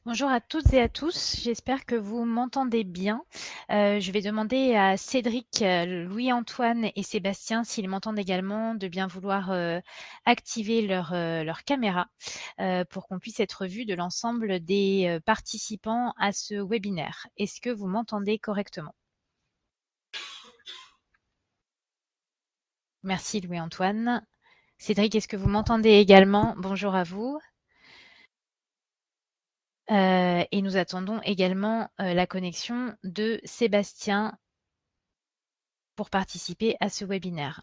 Bonjour à toutes et à tous, j'espère que vous m'entendez bien. Je vais demander à Cédric, Louis-Antoine et Sébastien, s'ils m'entendent également, de bien vouloir activer leur caméra pour qu'on puisse être vu de l'ensemble des participants à ce webinaire. Est-ce que vous m'entendez correctement? Merci Louis-Antoine. Cédric, est-ce que vous m'entendez également? Bonjour à vous. Et nous attendons également la connexion de Sébastien pour participer à ce webinaire.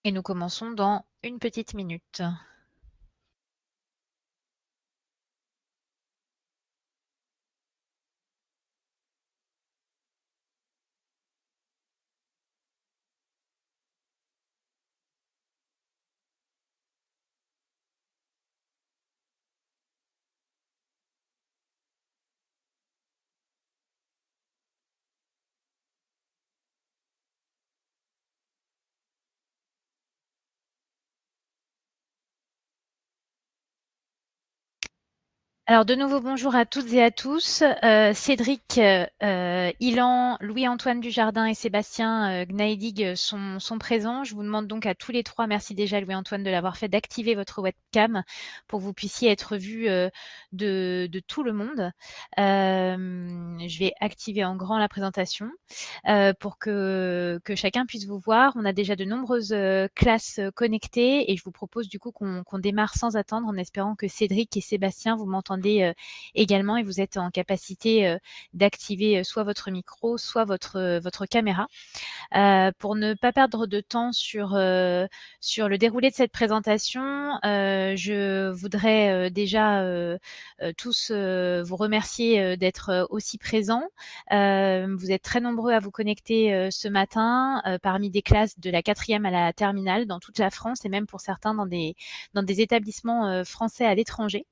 Et nous commençons dans une petite minute. Alors de nouveau bonjour à toutes et à tous. Cédric, Ilan, Louis-Antoine Dujardin et Sébastien Gnaidig sont présents. Je vous demande donc à tous les trois, merci déjà Louis-Antoine de l'avoir fait, d'activer votre webcam pour que vous puissiez être vus de tout le monde. Je vais activer en grand la présentation pour que chacun puisse vous voir. On a déjà de nombreuses classes connectées et je vous propose du coup qu'on démarre sans attendre en espérant que Cédric et Sébastien, vous m'entendez également et vous êtes en capacité d'activer soit votre micro, soit votre caméra. Pour ne pas perdre de temps sur le déroulé de cette présentation, je voudrais déjà tous vous remercier d'être aussi présents. Vous êtes très nombreux à vous connecter ce matin parmi des classes de la 4e à la terminale dans toute la France et même pour certains dans des établissements français à l'étranger.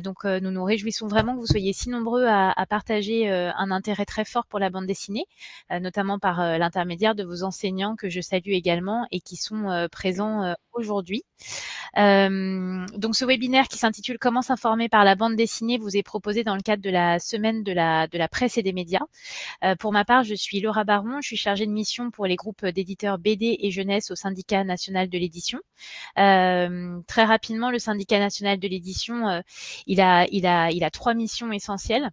Donc nous nous réjouissons vraiment que vous soyez si nombreux à partager un intérêt très fort pour la bande dessinée, notamment par l'intermédiaire de vos enseignants que je salue également et qui sont présents aujourd'hui. Donc ce webinaire qui s'intitule Comment s'informer par la bande dessinée vous est proposé dans le cadre de la semaine de la presse et des médias. Pour ma part, je suis Laura Baron, je suis chargée de mission pour les groupes d'éditeurs BD et jeunesse au syndicat national de l'édition. Très rapidement, le syndicat national de l'édition, il a 3 missions essentielles.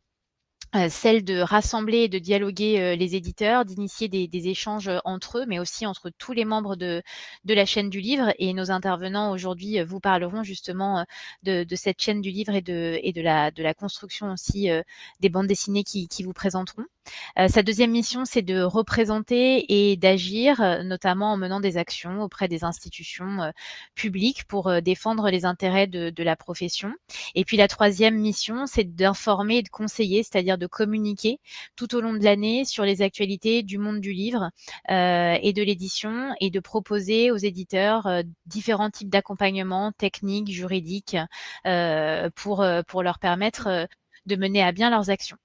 Celle de rassembler et de dialoguer les éditeurs, d'initier des échanges entre eux, mais aussi entre tous les membres de la chaîne du livre. Et nos intervenants aujourd'hui vous parleront justement de cette chaîne du livre et de la construction aussi des bandes dessinées qui vous présenteront. Sa deuxième mission, c'est de représenter et d'agir, notamment en menant des actions auprès des institutions publiques pour défendre les intérêts de la profession. Et puis la troisième mission, c'est d'informer et de conseiller, c'est-à-dire de communiquer tout au long de l'année sur les actualités du monde du livre et de l'édition et de proposer aux éditeurs différents types d'accompagnement techniques, juridiques pour leur permettre de mener à bien leurs actions.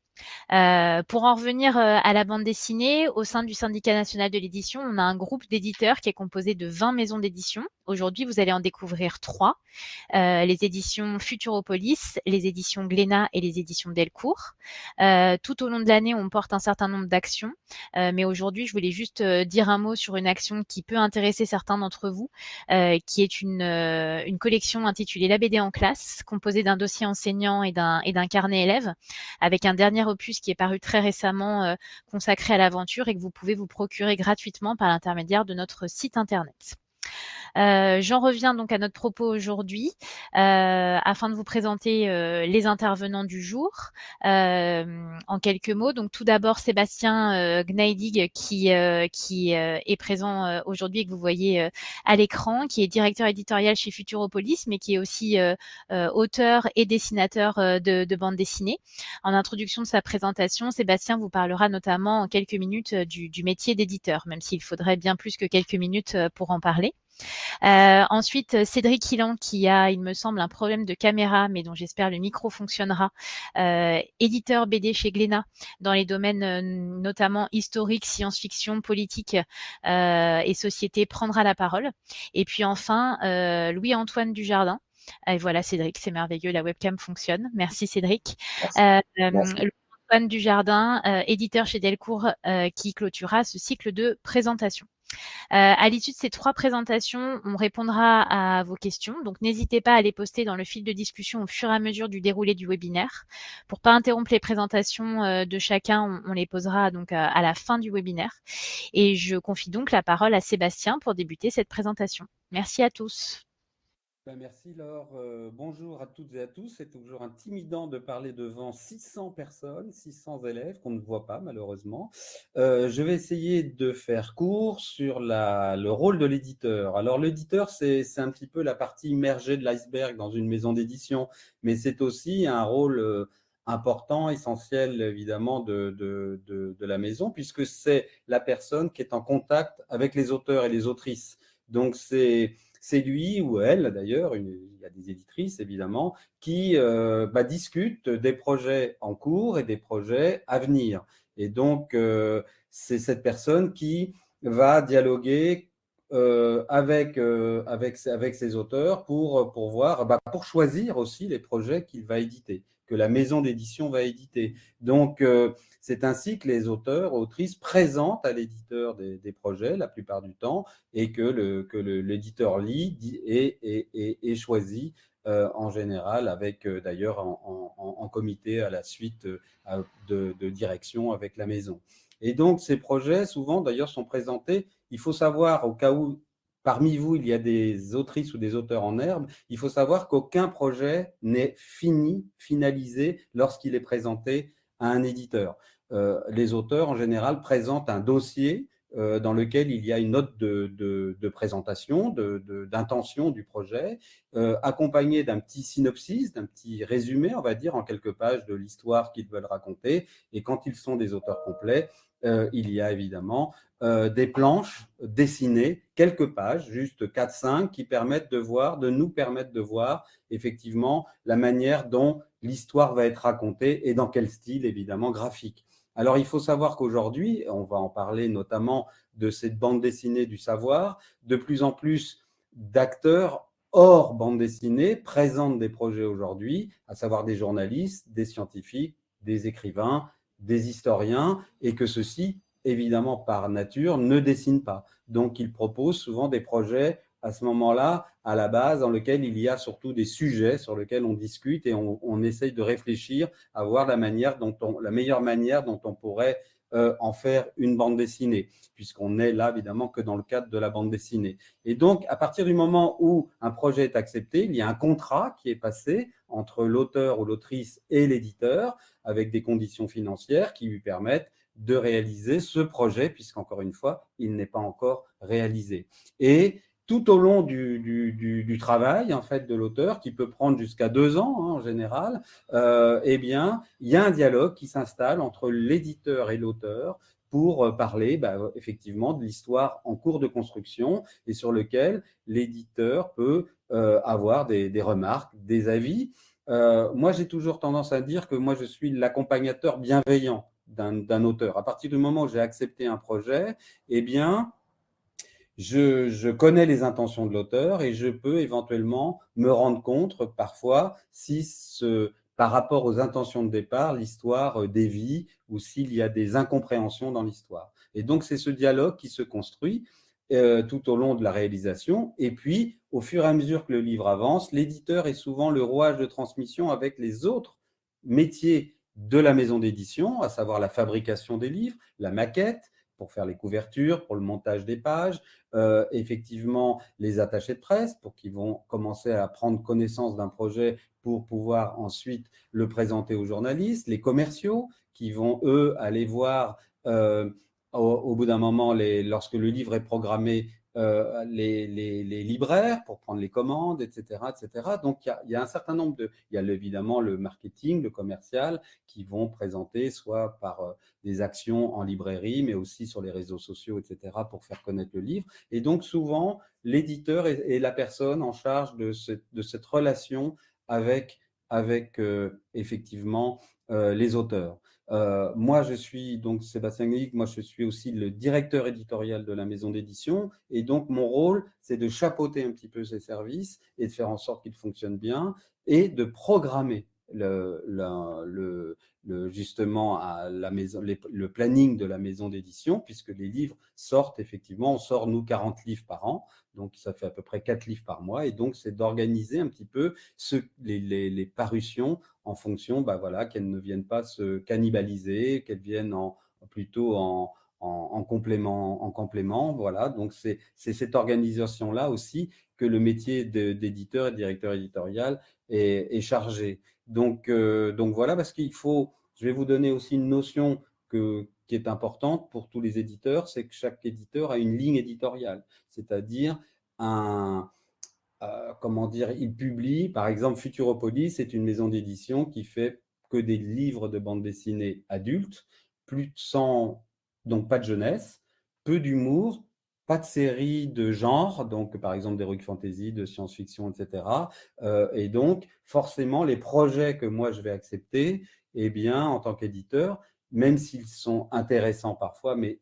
Pour en revenir à la bande dessinée, au sein du syndicat national de l'édition, on a un groupe d'éditeurs qui est composé de 20 maisons d'édition. Aujourd'hui, vous allez en découvrir 3. Les éditions Futuropolis, les éditions Glénat et les éditions Delcourt. Tout au long de l'année, on porte un certain nombre d'actions, mais aujourd'hui, je voulais juste dire un mot sur une action qui peut intéresser certains d'entre vous, qui est une collection intitulée La BD en classe, composée d'un dossier enseignant et d'un carnet élève, avec un dernier opus qui est paru très récemment consacré à l'aventure et que vous pouvez vous procurer gratuitement par l'intermédiaire de notre site internet. J'en reviens donc à notre propos aujourd'hui afin de vous présenter les intervenants du jour en quelques mots. Donc tout d'abord Sébastien Gnaidig qui est présent aujourd'hui et que vous voyez à l'écran, qui est directeur éditorial chez Futuropolis, mais qui est aussi auteur et dessinateur de bande dessinée. En introduction de sa présentation, Sébastien vous parlera notamment en quelques minutes du métier d'éditeur, même s'il faudrait bien plus que quelques minutes pour en parler. Ensuite, Cédric Hillan, qui a, il me semble, un problème de caméra, mais dont j'espère le micro fonctionnera. Éditeur BD chez Glénat, dans les domaines notamment historique, science-fiction, politique et société, prendra la parole. Et puis enfin, Louis-Antoine Dujardin. Et voilà, Cédric, c'est merveilleux, la webcam fonctionne. Merci Cédric. Merci. Merci. Louis-Antoine Dujardin, éditeur chez Delcourt, qui clôturera ce cycle de présentation. À l'issue de ces 3 présentations, on répondra à vos questions. Donc, n'hésitez pas à les poster dans le fil de discussion au fur et à mesure du déroulé du webinaire. Pour pas interrompre les présentations de chacun, on les posera donc à la fin du webinaire. Et je confie donc la parole à Sébastien pour débuter cette présentation. Merci à tous. Merci Laure. Bonjour à toutes et à tous. C'est toujours intimidant de parler devant 600 personnes, 600 élèves qu'on ne voit pas malheureusement. Je vais essayer de faire court sur le rôle de l'éditeur. Alors l'éditeur, c'est un petit peu la partie immergée de l'iceberg dans une maison d'édition, mais c'est aussi un rôle important, essentiel évidemment de la maison, puisque c'est la personne qui est en contact avec les auteurs et les autrices. Donc c'est lui ou elle, d'ailleurs, il y a des éditrices évidemment, qui discutent des projets en cours et des projets à venir. Et donc, c'est cette personne qui va dialoguer avec ses auteurs pour voir, pour choisir aussi les projets qu'il va éditer, que la maison d'édition va éditer. Donc, c'est ainsi que les auteurs, autrices présentent à l'éditeur des projets la plupart du temps et que l'éditeur lit et choisit en général avec d'ailleurs en comité à la suite de direction avec la maison. Et donc ces projets souvent d'ailleurs sont présentés, il faut savoir au cas où parmi vous il y a des autrices ou des auteurs en herbe, il faut savoir qu'aucun projet n'est finalisé lorsqu'il est présenté à un éditeur. Les auteurs en général présentent un dossier dans lequel il y a une note de présentation, d'intention du projet, accompagnée d'un petit synopsis, d'un petit résumé, on va dire, en quelques pages de l'histoire qu'ils veulent raconter. Et quand ils sont des auteurs complets, il y a évidemment des planches dessinées, quelques pages, juste 4-5, qui permettent de nous permettre de voir effectivement la manière dont l'histoire va être racontée et dans quel style, évidemment, graphique. Alors, il faut savoir qu'aujourd'hui, on va en parler notamment de cette bande dessinée du savoir, de plus en plus d'acteurs hors bande dessinée présentent des projets aujourd'hui, à savoir des journalistes, des scientifiques, des écrivains, des historiens, et que ceux-ci, évidemment par nature, ne dessinent pas. Donc, ils proposent souvent des projets à ce moment-là, à la base, dans lequel il y a surtout des sujets sur lesquels on discute et on essaye de réfléchir à voir la meilleure manière dont on pourrait en faire une bande dessinée, puisqu'on est là évidemment que dans le cadre de la bande dessinée. Et donc, à partir du moment où un projet est accepté, il y a un contrat qui est passé entre l'auteur ou l'autrice et l'éditeur, avec des conditions financières qui lui permettent de réaliser ce projet, puisqu'encore une fois, il n'est pas encore réalisé. Et tout au long du travail en fait de l'auteur, qui peut prendre jusqu'à 2 ans en général, eh bien, il y a un dialogue qui s'installe entre l'éditeur et l'auteur pour parler effectivement de l'histoire en cours de construction et sur lequel l'éditeur peut avoir des remarques, des avis. Moi, j'ai toujours tendance à dire que moi, je suis l'accompagnateur bienveillant d'un auteur. À partir du moment où j'ai accepté un projet, eh bien, je connais les intentions de l'auteur et je peux éventuellement me rendre compte parfois si par rapport aux intentions de départ, l'histoire dévie ou s'il y a des incompréhensions dans l'histoire. Et donc, c'est ce dialogue qui se construit tout au long de la réalisation. Et puis, au fur et à mesure que le livre avance, l'éditeur est souvent le rouage de transmission avec les autres métiers de la maison d'édition, à savoir la fabrication des livres, la maquette, pour faire les couvertures, pour le montage des pages, effectivement les attachés de presse pour qu'ils vont commencer à prendre connaissance d'un projet pour pouvoir ensuite le présenter aux journalistes, les commerciaux qui vont eux aller voir au bout d'un moment lorsque le livre est programmé les libraires pour prendre les commandes, etc. etc. Donc, il y a un certain nombre de... Il y a évidemment le marketing, le commercial, qui vont présenter soit par des actions en librairie, mais aussi sur les réseaux sociaux, etc., pour faire connaître le livre. Et donc, souvent, l'éditeur est la personne en charge de cette relation avec effectivement les auteurs. Moi, je suis donc Sébastien Gneidig, moi je suis aussi le directeur éditorial de la maison d'édition, et donc mon rôle, c'est de chapeauter un petit peu ces services et de faire en sorte qu'ils fonctionnent bien et de programmer justement à la maison, le planning de la maison d'édition, puisque les livres sortent effectivement, on sort nous 40 livres par an, donc ça fait à peu près 4 livres par mois, et donc c'est d'organiser un petit peu les parutions en fonction, voilà, qu'elles ne viennent pas se cannibaliser, qu'elles viennent plutôt en complément. Voilà, donc c'est cette organisation-là aussi que le métier d'éditeur et de directeur éditorial est chargé. Donc voilà, parce qu'il faut, je vais vous donner aussi une notion qui est importante pour tous les éditeurs, c'est que chaque éditeur a une ligne éditoriale, c'est-à-dire comment dire, il publie, par exemple, Futuropolis, c'est une maison d'édition qui fait que des livres de bande dessinée adultes, donc pas de jeunesse, peu d'humour, pas de séries de genre, donc par exemple d'heroic fantasy, de science-fiction, etc. Et donc, forcément, les projets que moi je vais accepter, eh bien, en tant qu'éditeur, même s'ils sont intéressants parfois, mais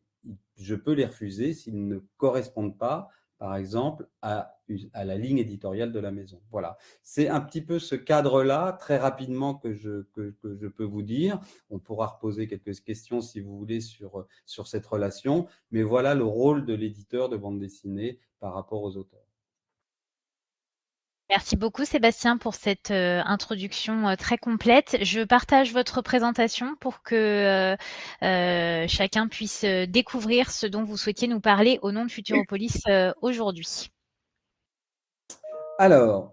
je peux les refuser s'ils ne correspondent pas, par exemple, à la ligne éditoriale de la maison. Voilà. C'est un petit peu ce cadre-là, très rapidement, que je peux vous dire. On pourra reposer quelques questions, si vous voulez, sur cette relation. Mais voilà le rôle de l'éditeur de bande dessinée par rapport aux auteurs. Merci beaucoup Sébastien pour cette introduction très complète. Je partage votre présentation pour que chacun puisse découvrir ce dont vous souhaitiez nous parler au nom de Futuropolis aujourd'hui. Alors,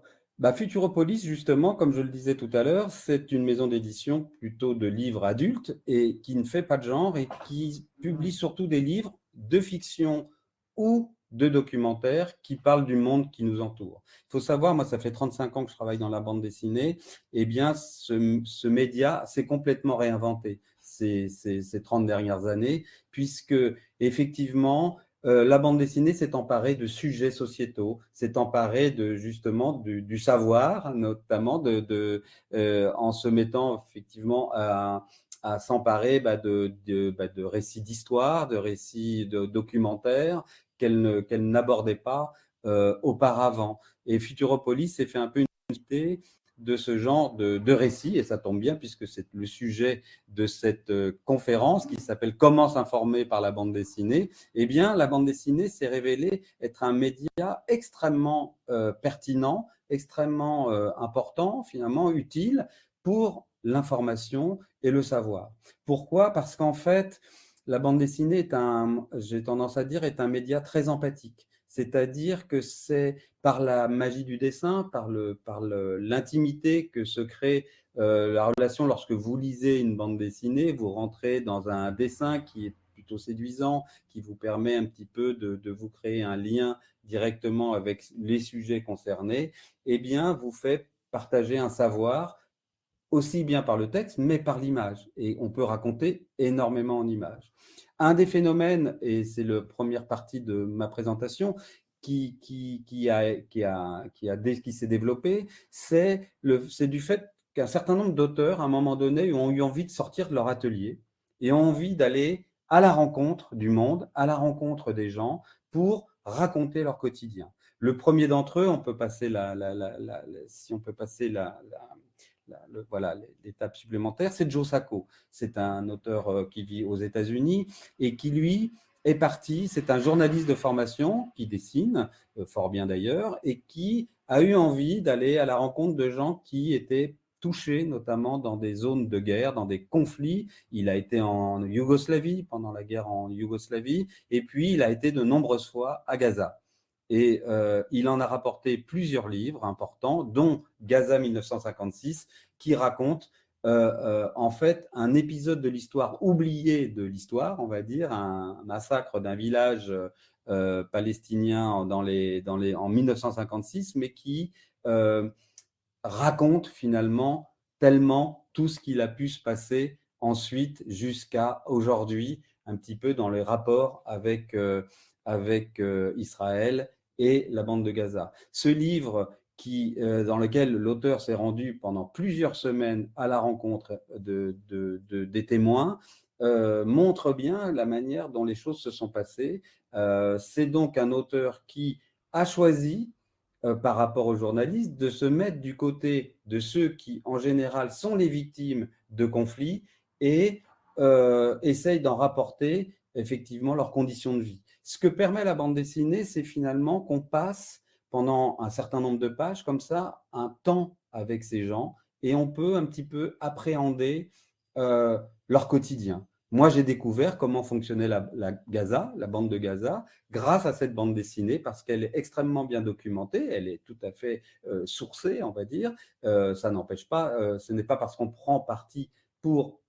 Futuropolis, justement, comme je le disais tout à l'heure, c'est une maison d'édition plutôt de livres adultes et qui ne fait pas de genre et qui publie surtout des livres de fiction ou de documentaires qui parlent du monde qui nous entoure. Il faut savoir, moi, ça fait 35 ans que je travaille dans la bande dessinée, et bien, ce média s'est complètement réinventé ces 30 dernières années, puisque, effectivement, la bande dessinée s'est emparée de sujets sociétaux, s'est emparée justement du savoir, notamment en se mettant effectivement à s'emparer de récits d'histoire, de récits de documentaires qu'elle n'abordait pas auparavant. Et Futuropolis s'est fait un peu une unité de ce genre de récits, et ça tombe bien puisque c'est le sujet de cette conférence qui s'appelle « Comment s'informer par la bande dessinée ». Eh bien, la bande dessinée s'est révélée être un média extrêmement pertinent, extrêmement important, finalement utile pour l'information et le savoir. Pourquoi ? Parce qu'en fait, la bande dessinée j'ai tendance à dire, est un média très empathique. C'est-à-dire que c'est par la magie du dessin, par l'intimité que se crée la relation lorsque vous lisez une bande dessinée, vous rentrez dans un dessin qui est plutôt séduisant, qui vous permet un petit peu de vous créer un lien directement avec les sujets concernés, eh bien, vous fait partager un savoir aussi bien par le texte, mais par l'image. Et on peut raconter énormément en images. Un des phénomènes, et c'est la première partie de ma présentation, qui s'est développé, c'est du fait qu'un certain nombre d'auteurs, à un moment donné, ont eu envie de sortir de leur atelier et ont envie d'aller à la rencontre du monde, à la rencontre des gens, pour raconter leur quotidien. Le premier d'entre eux, on peut passer si on peut passer voilà, l'étape supplémentaire, c'est Joe Sacco. C'est un auteur qui vit aux États-Unis et qui, lui, est parti. C'est un journaliste de formation qui dessine, fort bien d'ailleurs, et qui a eu envie d'aller à la rencontre de gens qui étaient touchés, notamment dans des zones de guerre, dans des conflits. Il a été en Yougoslavie, pendant la guerre en Yougoslavie, et puis il a été de nombreuses fois à Gaza. Et il en a rapporté plusieurs livres importants, dont Gaza 1956, qui raconte en fait un épisode de l'histoire oublié de l'histoire, on va dire, un massacre d'un village palestinien en 1956, mais qui raconte finalement tellement tout ce qu'il a pu se passer ensuite jusqu'à aujourd'hui, un petit peu dans les rapports avec Israël et la bande de Gaza. Ce livre dans lequel l'auteur s'est rendu pendant plusieurs semaines à la rencontre des témoins, montre bien la manière dont les choses se sont passées. C'est donc un auteur qui a choisi, par rapport aux journalistes, de se mettre du côté de ceux qui, en général, sont les victimes de conflits et essayent d'en rapporter effectivement leurs conditions de vie. Ce que permet la bande dessinée, c'est finalement qu'on passe pendant un certain nombre de pages, comme ça, un temps avec ces gens et on peut un petit peu appréhender leur quotidien. Moi, j'ai découvert comment fonctionnait la Gaza, la bande de Gaza, grâce à cette bande dessinée, parce qu'elle est extrêmement bien documentée, elle est tout à fait sourcée, on va dire. Ça n'empêche pas, ce n'est pas parce qu'on prend parti pour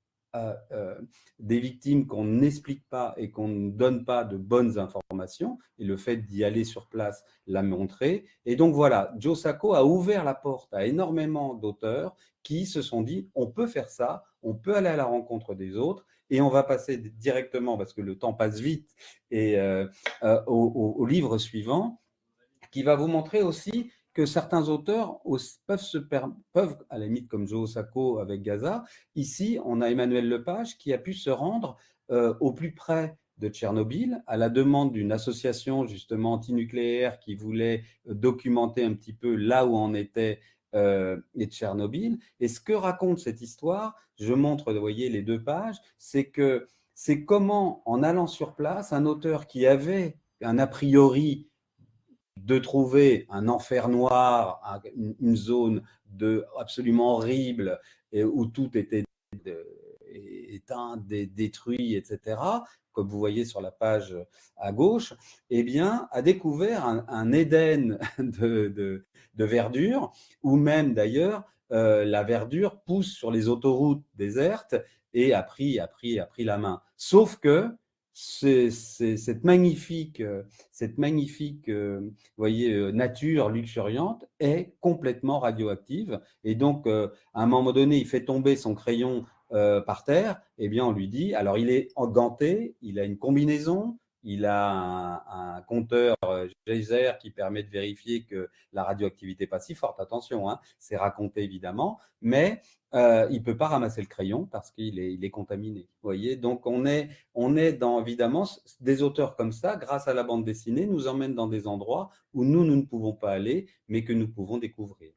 des victimes qu'on n'explique pas et qu'on ne donne pas de bonnes informations, et le fait d'y aller sur place l'a montré. Et donc voilà, Joe Sacco a ouvert la porte à énormément d'auteurs qui se sont dit, on peut faire ça, on peut aller à la rencontre des autres, et on va passer directement, parce que le temps passe vite, et au livre suivant, qui va vous montrer aussi que certains auteurs peuvent, à la limite comme Joe Sacco avec Gaza, ici on a Emmanuel Lepage qui a pu se rendre au plus près de Tchernobyl, à la demande d'une association justement antinucléaire qui voulait documenter un petit peu là où en était et Tchernobyl. Et ce que raconte cette histoire, je montre, vous voyez, les 2 pages, c'est que c'est comment, en allant sur place, un auteur qui avait un a priori de trouver un enfer noir, une zone absolument horrible où tout était éteint, détruit, etc., comme vous voyez sur la page à gauche, eh bien, a découvert un Éden de verdure, où même d'ailleurs la verdure pousse sur les autoroutes désertes et a pris la main. Sauf que cette magnifique vous voyez, nature luxuriante est complètement radioactive. Et donc, à un moment donné, il fait tomber son crayon par terre, eh bien, on lui dit, alors il est ganté, il a une combinaison, il a un compteur geyser qui permet de vérifier que la radioactivité n'est pas si forte, attention, hein, c'est raconté évidemment, mais il ne peut pas ramasser le crayon parce qu'il est contaminé. Vous voyez, donc on est dans, évidemment, des auteurs comme ça, grâce à la bande dessinée, nous emmènent dans des endroits où nous ne pouvons pas aller, mais que nous pouvons découvrir.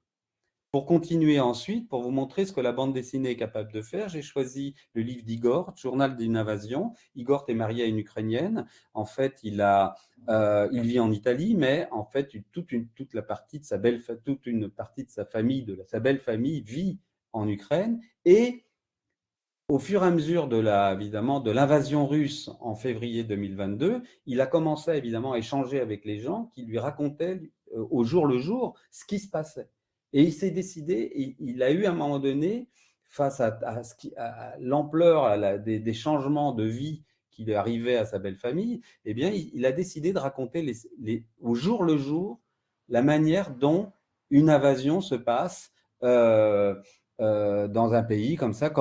Pour continuer ensuite, pour vous montrer ce que la bande dessinée est capable de faire, j'ai choisi le livre d'Igor, Journal d'une invasion. Igor est marié à une Ukrainienne. En fait, il vit en Italie, mais en fait, toute une partie de sa famille, sa belle famille, vit en Ukraine. Et au fur et à mesure évidemment, de l'invasion russe en février 2022, il a commencé évidemment à échanger avec les gens qui lui racontaient au jour le jour ce qui se passait. Et il s'est décidé, il a eu à un moment donné, face à l'ampleur des changements de vie qui lui arrivaient à sa belle famille, eh bien, il a décidé de raconter au jour le jour la manière dont une invasion se passe dans un pays comme ça,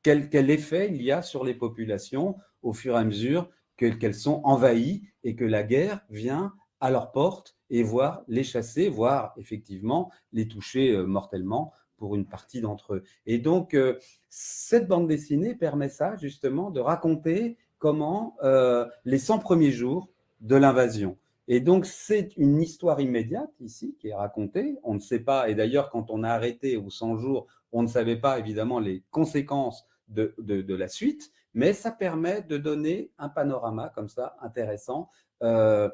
quel effet il y a sur les populations au fur et à mesure qu'elles sont envahies et que la guerre vient à leur porte et voire les chasser, voire effectivement les toucher mortellement pour une partie d'entre eux. Et donc, cette bande dessinée permet ça, justement, de raconter comment les 100 premiers jours de l'invasion. Et donc, c'est une histoire immédiate ici qui est racontée. On ne sait pas, et d'ailleurs, quand on a arrêté aux 100 jours, on ne savait pas évidemment les conséquences de la suite, mais ça permet de donner un panorama comme ça intéressant, un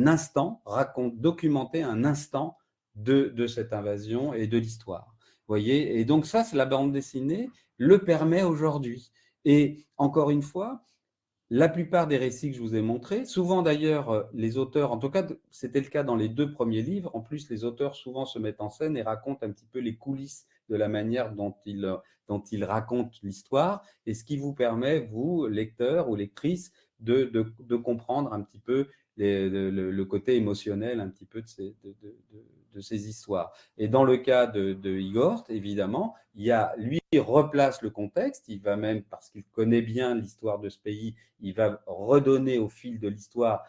instant, documenter un instant de cette invasion et de l'histoire. Voyez, et donc ça, c'est la bande dessinée le permet aujourd'hui. Et encore une fois, la plupart des récits que je vous ai montrés, souvent d'ailleurs, les auteurs, en tout cas, c'était le cas dans les 2 premiers livres, en plus, les auteurs souvent se mettent en scène et racontent un petit peu les coulisses de la manière dont ils racontent l'histoire, et ce qui vous permet, vous, lecteurs ou lectrices, de comprendre un petit peu le côté émotionnel un petit peu de ces histoires. Et dans le cas de Igor, évidemment, lui replace le contexte, il va même, parce qu'il connaît bien l'histoire de ce pays, il va redonner au fil de l'histoire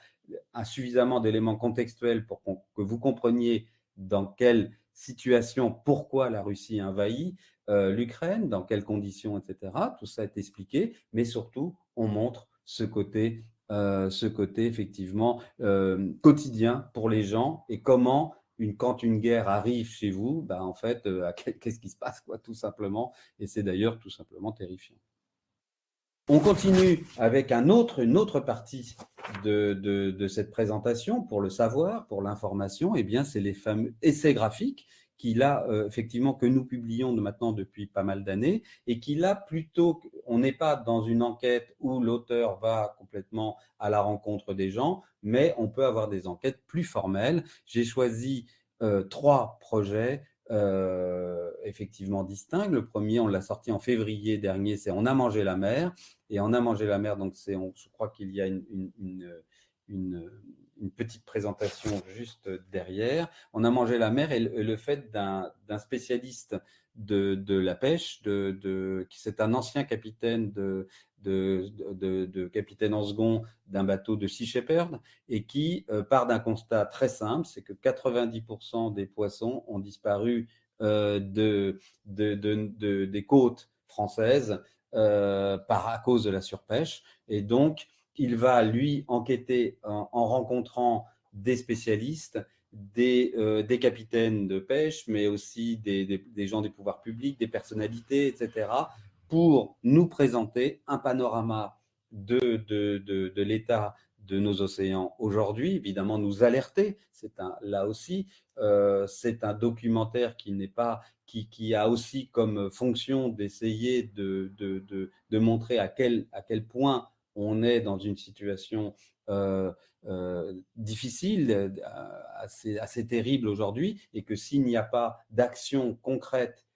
suffisamment d'éléments contextuels pour que vous compreniez dans quelle situation, pourquoi la Russie envahit l'Ukraine, dans quelles conditions, etc. Tout ça est expliqué, mais surtout, on montre ce côté effectivement quotidien pour les gens et comment quand une guerre arrive chez vous, ben en fait, qu'est-ce qui se passe, quoi, tout simplement. Et c'est d'ailleurs tout simplement terrifiant. On continue avec une autre partie de cette présentation pour le savoir, pour l'information. Eh bien, c'est les fameux essais graphiques effectivement, que nous publions maintenant depuis pas mal d'années et qui là, plutôt, on n'est pas dans une enquête où l'auteur va complètement à la rencontre des gens, mais on peut avoir des enquêtes plus formelles. J'ai choisi 3 projets effectivement distincts. Le premier, on l'a sorti en février dernier, c'est On a mangé la mer. Et On a mangé la mer, donc je crois qu'il y a une petite présentation juste derrière. On a mangé la mer et le fait d'un spécialiste de la pêche, c'est un ancien capitaine de capitaine en second d'un bateau de Sea Shepherd et qui part d'un constat très simple, c'est que 90% des poissons ont disparu des côtes françaises à cause de la surpêche. Et donc, il va, lui, enquêter en rencontrant des spécialistes, des capitaines de pêche, mais aussi des gens des pouvoirs publics, des personnalités, etc., pour nous présenter un panorama de l'état de nos océans aujourd'hui, évidemment nous alerter. Là aussi, c'est un documentaire qui a aussi comme fonction d'essayer de montrer à quel point on est dans une situation difficile, assez terrible aujourd'hui, et que s'il n'y a pas d'action concrète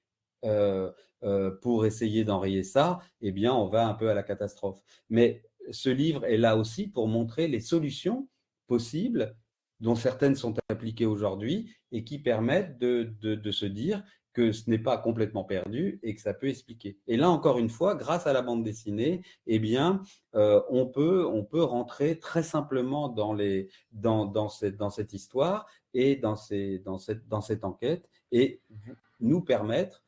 pour essayer d'enrayer ça, eh bien, on va un peu à la catastrophe. Mais ce livre est là aussi pour montrer les solutions possibles, dont certaines sont appliquées aujourd'hui et qui permettent de se dire que ce n'est pas complètement perdu et que ça peut expliquer. Et là, encore une fois, grâce à la bande dessinée, eh bien, on peut rentrer très simplement dans cette histoire et dans cette enquête et nous permettre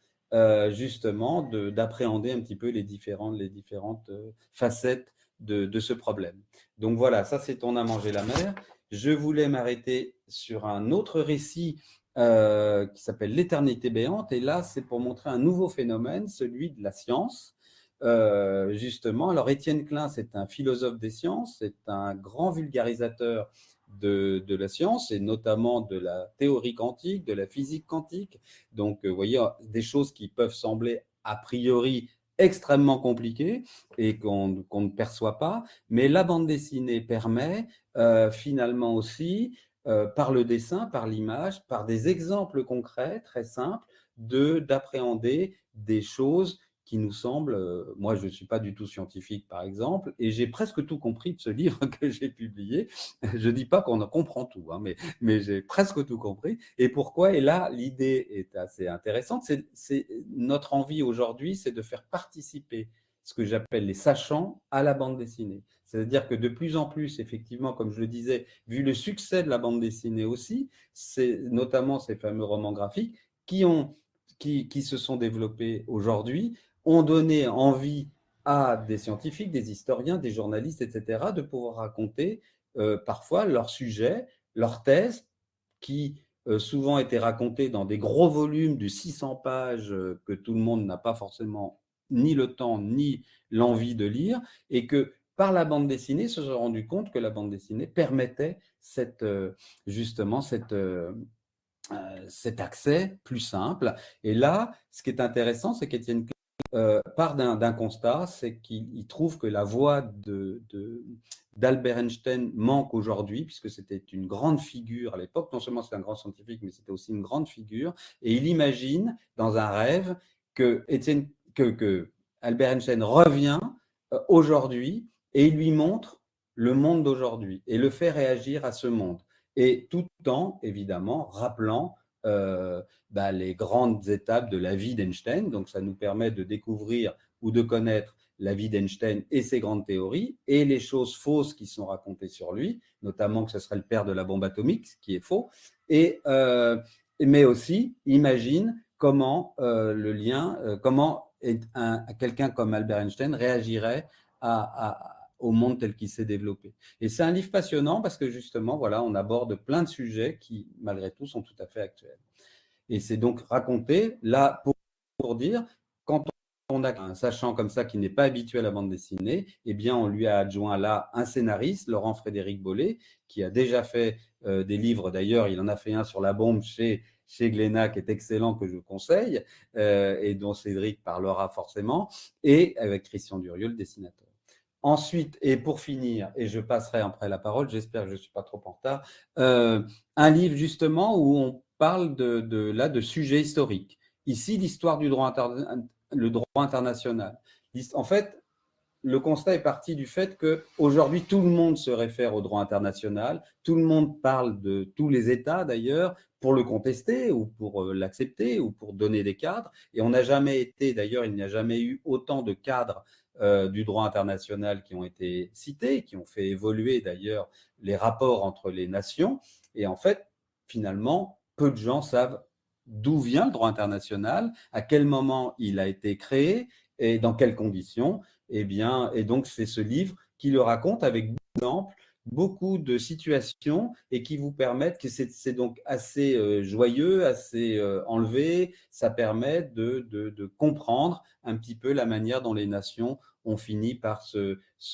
justement d'appréhender un petit peu les différentes facettes de ce problème. Donc voilà, ça c'est On a mangé la mer. Je voulais m'arrêter sur un autre récit qui s'appelle L'éternité béante. Et là, c'est pour montrer un nouveau phénomène, celui de la science. Justement, alors Étienne Klein, c'est un philosophe des sciences, c'est un grand vulgarisateur de la science et notamment de la théorie quantique, de la physique quantique. Donc, vous voyez, des choses qui peuvent sembler a priori extrêmement compliquées et qu'on ne perçoit pas, mais la bande dessinée permet finalement aussi, par le dessin, par l'image, par des exemples concrets très simples, d'appréhender des choses qui nous semblent, moi je ne suis pas du tout scientifique par exemple, et j'ai presque tout compris de ce livre que j'ai publié. Je ne dis pas qu'on en comprend tout, hein, mais j'ai presque tout compris. Et pourquoi? Et là, l'idée est assez intéressante. C'est notre envie aujourd'hui, c'est de faire participer ce que j'appelle les sachants à la bande dessinée. C'est-à-dire que de plus en plus, effectivement, comme je le disais, vu le succès de la bande dessinée aussi, c'est notamment ces fameux romans graphiques qui se sont développés aujourd'hui, ont donné envie à des scientifiques, des historiens, des journalistes, etc., de pouvoir raconter parfois leurs sujets, leurs thèses, qui souvent étaient racontées dans des gros volumes de 600 pages que tout le monde n'a pas forcément ni le temps ni l'envie de lire, et que par la bande dessinée, se sont rendus compte que la bande dessinée permettait justement cet accès plus simple. Et là, ce qui est intéressant, c'est qu'Étienne part d'un constat, c'est qu'il trouve que la voix d'Albert Einstein manque aujourd'hui, puisque c'était une grande figure à l'époque. Non seulement c'était un grand scientifique, mais c'était aussi une grande figure. Et il imagine, dans un rêve, que Albert Einstein revient aujourd'hui et il lui montre le monde d'aujourd'hui et le fait réagir à ce monde. Et tout en, évidemment, rappelant les grandes étapes de la vie d'Einstein. Donc, ça nous permet de découvrir ou de connaître la vie d'Einstein et ses grandes théories, et les choses fausses qui sont racontées sur lui, notamment que ce serait le père de la bombe atomique, ce qui est faux, mais aussi, imagine comment le lien, comment quelqu'un comme Albert Einstein réagirait au monde tel qu'il s'est développé. Et c'est un livre passionnant parce que justement, voilà, on aborde plein de sujets qui, malgré tout, sont tout à fait actuels. Et c'est donc raconté, là, pour dire, quand on a un sachant comme ça qui n'est pas habitué à la bande dessinée, eh bien, on lui a adjoint là un scénariste, Laurent Frédéric Bollet, qui a déjà fait des livres. D'ailleurs, il en a fait un sur la bombe chez Glénat, qui est excellent, que je conseille, et dont Cédric parlera forcément, et avec Christian Durieux, le dessinateur. Ensuite, et pour finir, et je passerai après la parole, j'espère que je ne suis pas trop en retard, un livre justement où on parle de sujets historiques. Ici, l'histoire du droit, le droit international. En fait, le constat est parti du fait qu'aujourd'hui, tout le monde se réfère au droit international, tout le monde parle de tous les États d'ailleurs, pour le contester ou pour l'accepter ou pour donner des cadres. Et on n'a jamais été, d'ailleurs, il n'y a jamais eu autant de cadres du droit international qui ont été cités, qui ont fait évoluer d'ailleurs les rapports entre les nations. Et en fait, finalement, peu de gens savent d'où vient le droit international, à quel moment il a été créé et dans quelles conditions. Eh bien, et donc, c'est ce livre qui le raconte avec beaucoup de situations et qui vous permettent, que c'est donc assez joyeux, assez enlevé, ça permet de comprendre un petit peu la manière dont les nations ont fini par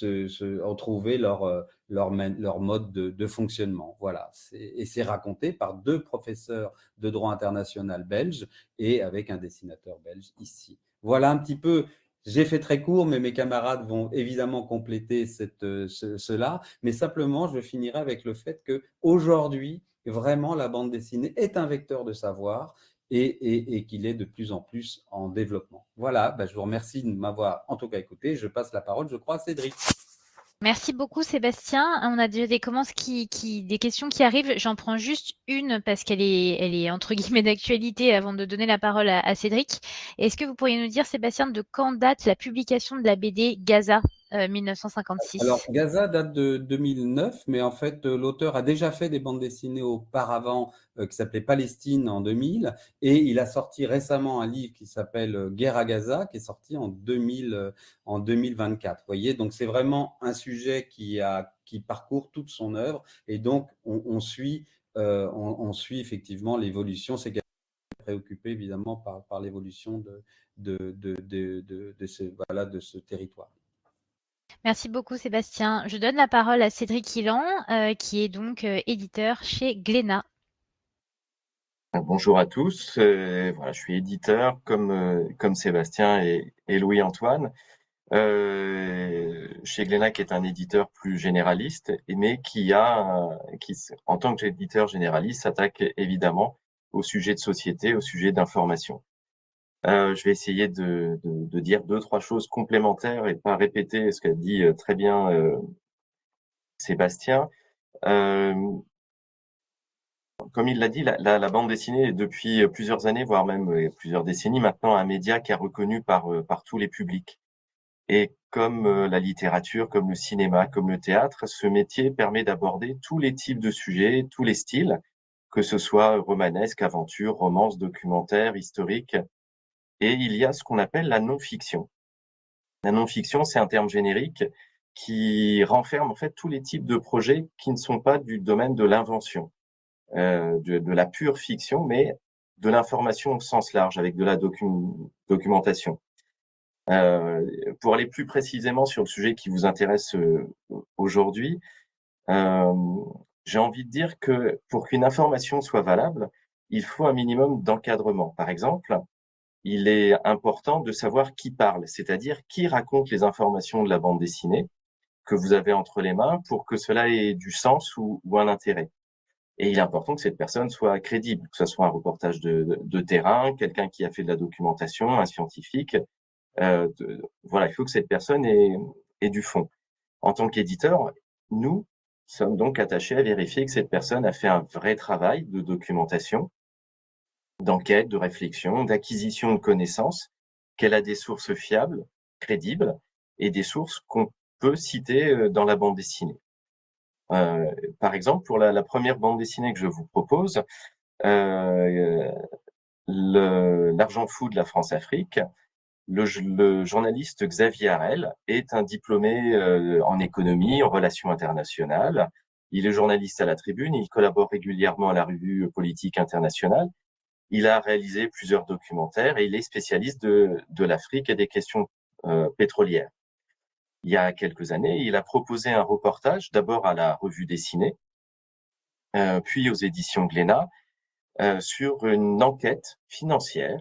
retrouver leur mode de fonctionnement. Voilà, et c'est raconté par deux professeurs de droit international belges et avec un dessinateur belge ici. Voilà un petit peu. J'ai fait très court, mais mes camarades vont évidemment compléter cela. Mais simplement, je finirai avec le fait qu'aujourd'hui, vraiment, la bande dessinée est un vecteur de savoir et qu'il est de plus en plus en développement. Voilà, je vous remercie de m'avoir en tout cas écouté. Je passe la parole, je crois, à Cédric. Merci beaucoup Sébastien. On a déjà des des questions qui arrivent. J'en prends juste une parce elle est entre guillemets d'actualité avant de donner la parole à Cédric. Est-ce que vous pourriez nous dire, Sébastien, de quand date la publication de la BD Gaza 1956? Alors, Gaza date de 2009, mais en fait, l'auteur a déjà fait des bandes dessinées auparavant qui s'appelait Palestine en 2000, et il a sorti récemment un livre qui s'appelle Guerre à Gaza, qui est sorti en 2024. Vous voyez, donc c'est vraiment un sujet qui parcourt toute son œuvre, et donc on suit effectivement l'évolution. C'est préoccupé évidemment par l'évolution de ce territoire. Merci beaucoup Sébastien. Je donne la parole à Cédric Illan, qui est donc éditeur chez Glénat. Bonjour à tous. Voilà, je suis éditeur comme Sébastien et Louis-Antoine. Chez Glénat, qui est un éditeur plus généraliste, mais qui, en tant qu'éditeur généraliste, s'attaque évidemment au sujet de société, au sujet d'information. Je vais essayer de dire deux, trois choses complémentaires et pas répéter ce qu'a dit très bien Sébastien. Comme il l'a dit, la bande dessinée est depuis plusieurs années, voire même plusieurs décennies maintenant, un média qui est reconnu par tous les publics. Et comme la littérature, comme le cinéma, comme le théâtre, ce métier permet d'aborder tous les types de sujets, tous les styles, que ce soit romanesque, aventure, romance, documentaire, historique. Et il y a ce qu'on appelle la non-fiction. La non-fiction, c'est un terme générique qui renferme en fait tous les types de projets qui ne sont pas du domaine de l'invention. De la pure fiction, mais de l'information au sens large, avec de la documentation. Pour aller plus précisément sur le sujet qui vous intéresse aujourd'hui, j'ai envie de dire que pour qu'une information soit valable, il faut un minimum d'encadrement. Par exemple, il est important de savoir qui parle, c'est-à-dire qui raconte les informations de la bande dessinée que vous avez entre les mains pour que cela ait du sens ou un intérêt. Et il est important que cette personne soit crédible, que ce soit un reportage de terrain, quelqu'un qui a fait de la documentation, un scientifique. Voilà, il faut que cette personne ait du fond. En tant qu'éditeur, nous sommes donc attachés à vérifier que cette personne a fait un vrai travail de documentation, d'enquête, de réflexion, d'acquisition de connaissances, qu'elle a des sources fiables, crédibles, et des sources qu'on peut citer dans la bande dessinée. Par exemple, pour la première bande dessinée que je vous propose, L'argent fou de la France-Afrique, le journaliste Xavier Harel est un diplômé en économie, en relations internationales. Il est journaliste à la Tribune, il collabore régulièrement à la revue politique internationale. Il a réalisé plusieurs documentaires et il est spécialiste de l'Afrique et des questions pétrolières. Il y a quelques années, il a proposé un reportage, d'abord à la revue dessinée, puis aux éditions Glénat, sur une enquête financière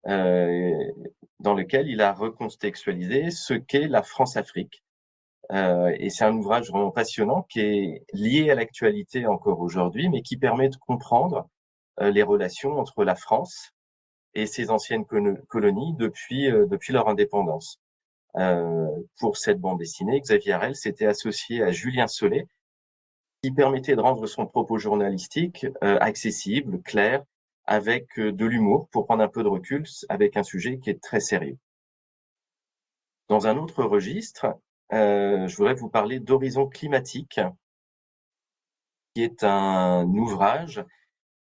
dans lequel il a recontextualisé ce qu'est la France-Afrique. Et c'est un ouvrage vraiment passionnant qui est lié à l'actualité encore aujourd'hui, mais qui permet de comprendre les relations entre la France et ses anciennes colonies depuis leur indépendance. Pour cette bande dessinée, Xavier Harel s'était associé à Julien Solé, qui permettait de rendre son propos journalistique accessible, clair, avec de l'humour pour prendre un peu de recul avec un sujet qui est très sérieux. Dans un autre registre, je voudrais vous parler d'Horizon climatique, qui est un ouvrage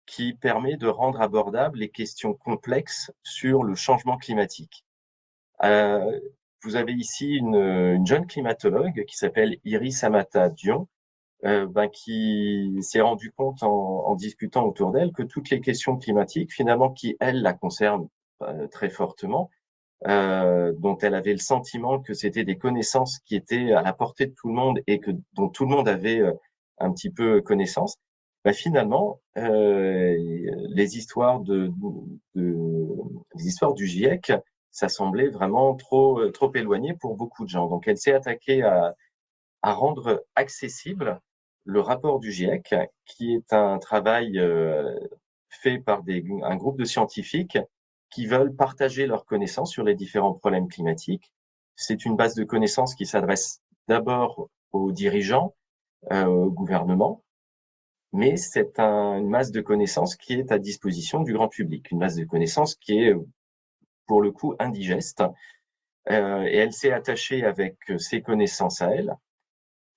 qui permet de rendre abordables les questions complexes sur le changement climatique. Vous avez ici une jeune climatologue qui s'appelle Iris Amata Dion, qui s'est rendu compte en discutant autour d'elle que toutes les questions climatiques, finalement, qui, elle, la concernent très fortement, dont elle avait le sentiment que c'était des connaissances qui étaient à la portée de tout le monde et dont tout le monde avait un petit peu connaissance, finalement, les histoires les histoires du GIEC, ça semblait vraiment trop éloigné pour beaucoup de gens. Donc, elle s'est attaquée à rendre accessible le rapport du GIEC, qui est un travail fait par un groupe de scientifiques qui veulent partager leurs connaissances sur les différents problèmes climatiques. C'est une base de connaissances qui s'adresse d'abord aux dirigeants, au gouvernement, mais c'est une masse de connaissances qui est à disposition du grand public, une masse de connaissances qui est, pour le coup, indigeste. Et elle s'est attachée avec ses connaissances à elle,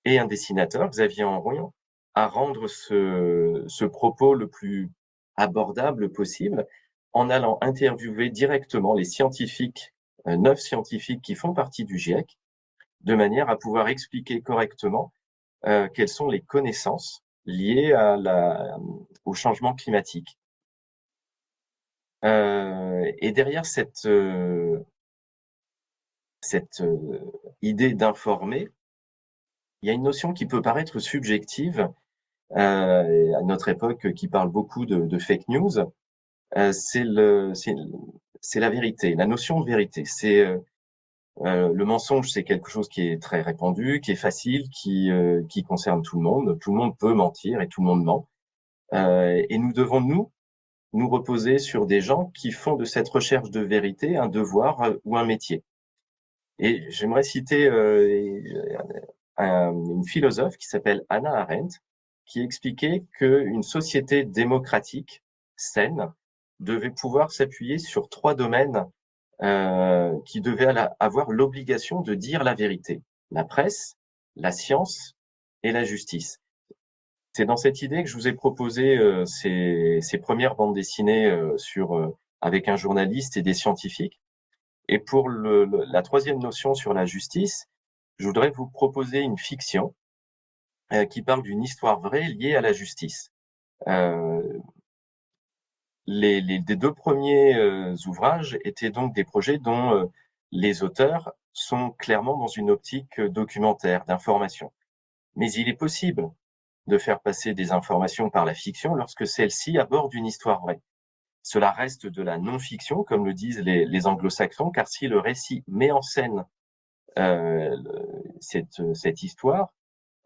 et un dessinateur, Xavier Henrion, à rendre ce propos le plus abordable possible en allant interviewer directement les scientifiques, 9 scientifiques qui font partie du GIEC, de manière à pouvoir expliquer correctement quelles sont les connaissances liées au changement climatique. Et derrière cette idée d'informer, il y a une notion qui peut paraître subjective à notre époque, qui parle beaucoup de fake news. C'est la vérité, la notion de vérité. C'est le mensonge, c'est quelque chose qui est très répandu, qui est facile, qui concerne tout le monde. Tout le monde peut mentir et tout le monde ment. Et nous devons nous reposer sur des gens qui font de cette recherche de vérité un devoir ou un métier. Et j'aimerais citer une philosophe qui s'appelle Hannah Arendt, qui expliquait qu'une société démocratique saine devait pouvoir s'appuyer sur 3 domaines qui devaient avoir l'obligation de dire la vérité: la presse, la science et la justice. C'est dans cette idée que je vous ai proposé ces premières bandes dessinées avec un journaliste et des scientifiques. Et pour la troisième notion sur la justice, je voudrais vous proposer une fiction qui parle d'une histoire vraie liée à la justice. Les 2 premiers ouvrages étaient donc des projets dont les auteurs sont clairement dans une optique documentaire, d'information. Mais il est possible de faire passer des informations par la fiction lorsque celle-ci aborde une histoire vraie. Cela reste de la non-fiction, comme le disent les anglo-saxons, car si le récit met en scène cette histoire,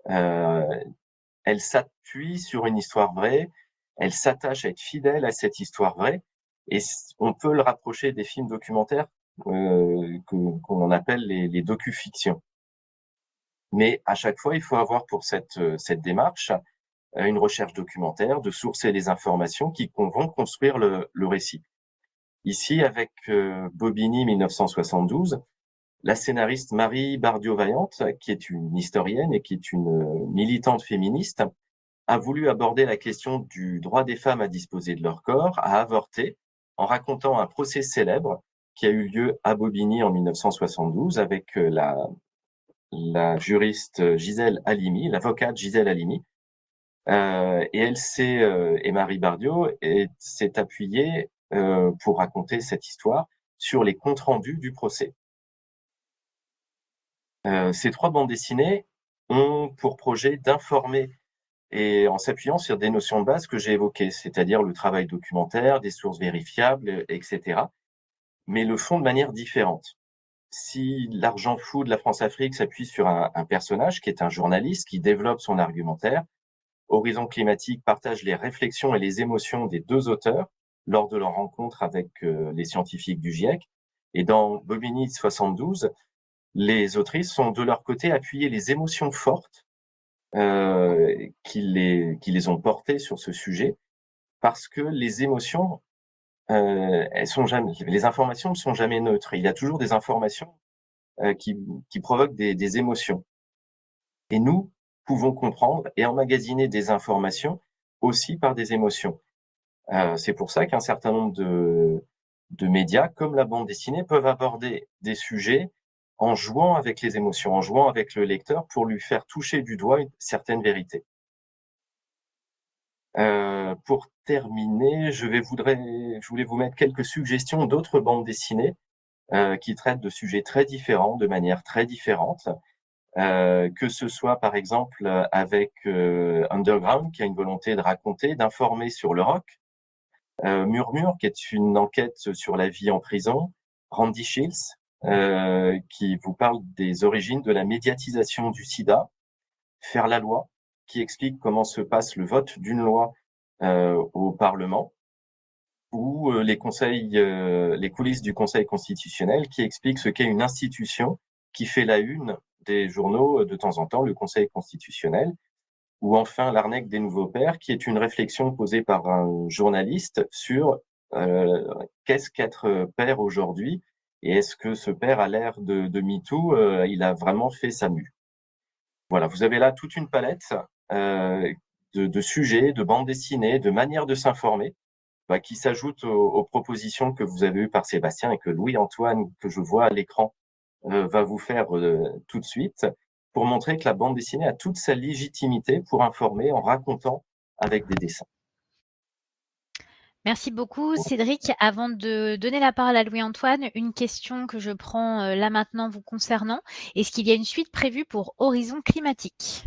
elle s'appuie sur une histoire vraie, elle s'attache à être fidèle à cette histoire vraie, et on peut le rapprocher des films documentaires qu'on appelle les docu-fictions. Mais à chaque fois, il faut avoir pour cette démarche une recherche documentaire, de sourcer les informations qui vont construire le récit. Ici, avec Bobigny 1972, la scénariste Marie Bardiot-Vaillante, qui est une historienne et qui est une militante féministe, a voulu aborder la question du droit des femmes à disposer de leur corps, à avorter, en racontant un procès célèbre qui a eu lieu à Bobigny en 1972 avec la juriste Gisèle Halimi, l'avocate Gisèle Halimi. Et Marie Bardiot s'est appuyée pour raconter cette histoire sur les comptes rendus du procès. Ces 3 bandes dessinées ont pour projet d'informer et en s'appuyant sur des notions de base que j'ai évoquées, c'est-à-dire le travail documentaire, des sources vérifiables, etc., mais le font de manière différente. Si L'Argent fou de la France-Afrique s'appuie sur un personnage qui est un journaliste qui développe son argumentaire, Horizon climatique partage les réflexions et les émotions des 2 auteurs lors de leur rencontre avec les scientifiques du GIEC. Et dans Bobigny 72, les autrices sont de leur côté appuyées les émotions fortes qui les ont portées sur ce sujet, parce que les émotions, les informations ne sont jamais neutres. Il y a toujours des informations qui provoquent des émotions. Et nous pouvons comprendre et emmagasiner des informations aussi par des émotions. C'est pour ça qu'un certain nombre de médias, comme la bande dessinée, peuvent aborder des sujets en jouant avec les émotions, en jouant avec le lecteur pour lui faire toucher du doigt une certaine vérité. Pour terminer, je voulais vous mettre quelques suggestions d'autres bandes dessinées qui traitent de sujets très différents, de manière très différente. Que ce soit par exemple avec Underground, qui a une volonté de raconter, d'informer sur le rock, Murmure, qui est une enquête sur la vie en prison, Randy Shields, qui vous parle des origines de la médiatisation du sida, Faire la loi, qui explique comment se passe le vote d'une loi au Parlement, ou les coulisses du Conseil constitutionnel, qui explique ce qu'est une institution qui fait la une des journaux de temps en temps, le Conseil constitutionnel, ou enfin l'arnaque des nouveaux pères, qui est une réflexion posée par un journaliste sur qu'est-ce qu'être père aujourd'hui, et est-ce que ce père à l'ère de MeToo, il a vraiment fait sa mue. Voilà, vous avez là toute une palette de sujets, de bandes dessinées, de manières de s'informer, qui s'ajoutent aux propositions que vous avez eues par Sébastien et que Louis-Antoine, que je vois à l'écran, va vous faire tout de suite, pour montrer que la bande dessinée a toute sa légitimité pour informer en racontant avec des dessins. Merci beaucoup Cédric. Avant de donner la parole à Louis-Antoine, une question que je prends là maintenant vous concernant. Est-ce qu'il y a une suite prévue pour Horizon climatique ?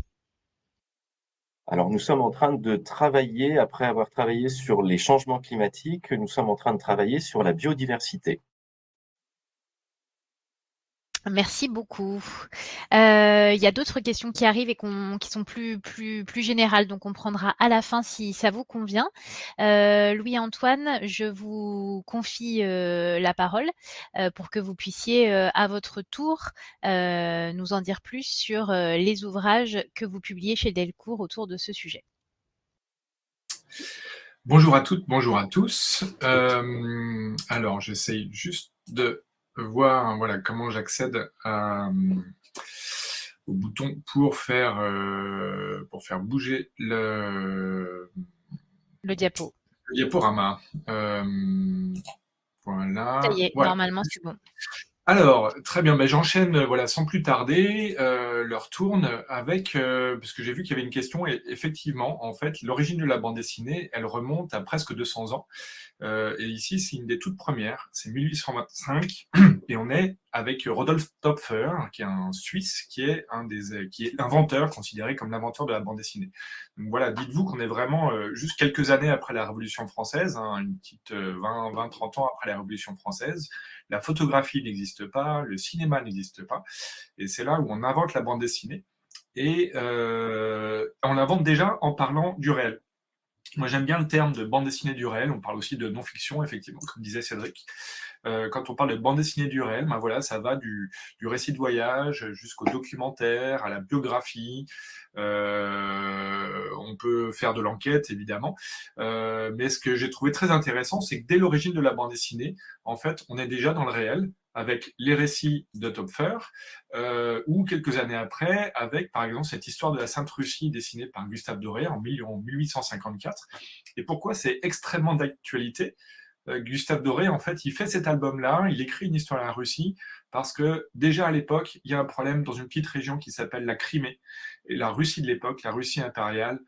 Alors, nous sommes en train de travailler, après avoir travaillé sur les changements climatiques, nous sommes en train de travailler sur la biodiversité. Merci beaucoup. Il y a d'autres questions qui arrivent et qui sont plus générales, donc on prendra à la fin si ça vous convient. Louis-Antoine, je vous confie la parole pour que vous puissiez à votre tour nous en dire plus sur les ouvrages que vous publiez chez Delcourt autour de ce sujet. Bonjour à toutes, bonjour à tous. Alors, j'essaye juste de voir comment j'accède au bouton pour faire bouger le diaporama. Voilà. Ça y est, normalement c'est bon. Alors, très bien, j'enchaîne sans plus tarder, leur tourne avec, parce que j'ai vu qu'il y avait une question, et effectivement, en fait, l'origine de la bande dessinée, elle remonte à presque 200 ans. Et ici, c'est une des toutes premières, c'est 1825, et on est avec Rodolphe Töpffer, qui est un Suisse, qui est inventeur, considéré comme l'inventeur de la bande dessinée. Donc voilà, dites-vous qu'on est vraiment juste quelques années après la Révolution française, une petite 20-30 ans après la Révolution française. La photographie n'existe pas, le cinéma n'existe pas, et c'est là où on invente la bande dessinée. Et on l'invente déjà en parlant du réel. Moi, j'aime bien le terme de bande dessinée du réel. On parle aussi de non-fiction, effectivement, comme disait Cédric. Quand on parle de bande dessinée du réel, ben voilà, ça va du récit de voyage jusqu'au documentaire, à la biographie. On peut faire de l'enquête, évidemment. Mais ce que j'ai trouvé très intéressant, c'est que dès l'origine de la bande dessinée, en fait, on est déjà dans le réel, avec les récits de Topfer, ou quelques années après, avec par exemple cette histoire de la Sainte Russie dessinée par Gustave Doré en 1854. Et pourquoi c'est extrêmement d'actualité? Gustave Doré, en fait, il fait cet album-là, il écrit une histoire de la Russie, parce que déjà à l'époque, il y a un problème dans une petite région qui s'appelle la Crimée. Et la Russie de l'époque, la Russie impériale,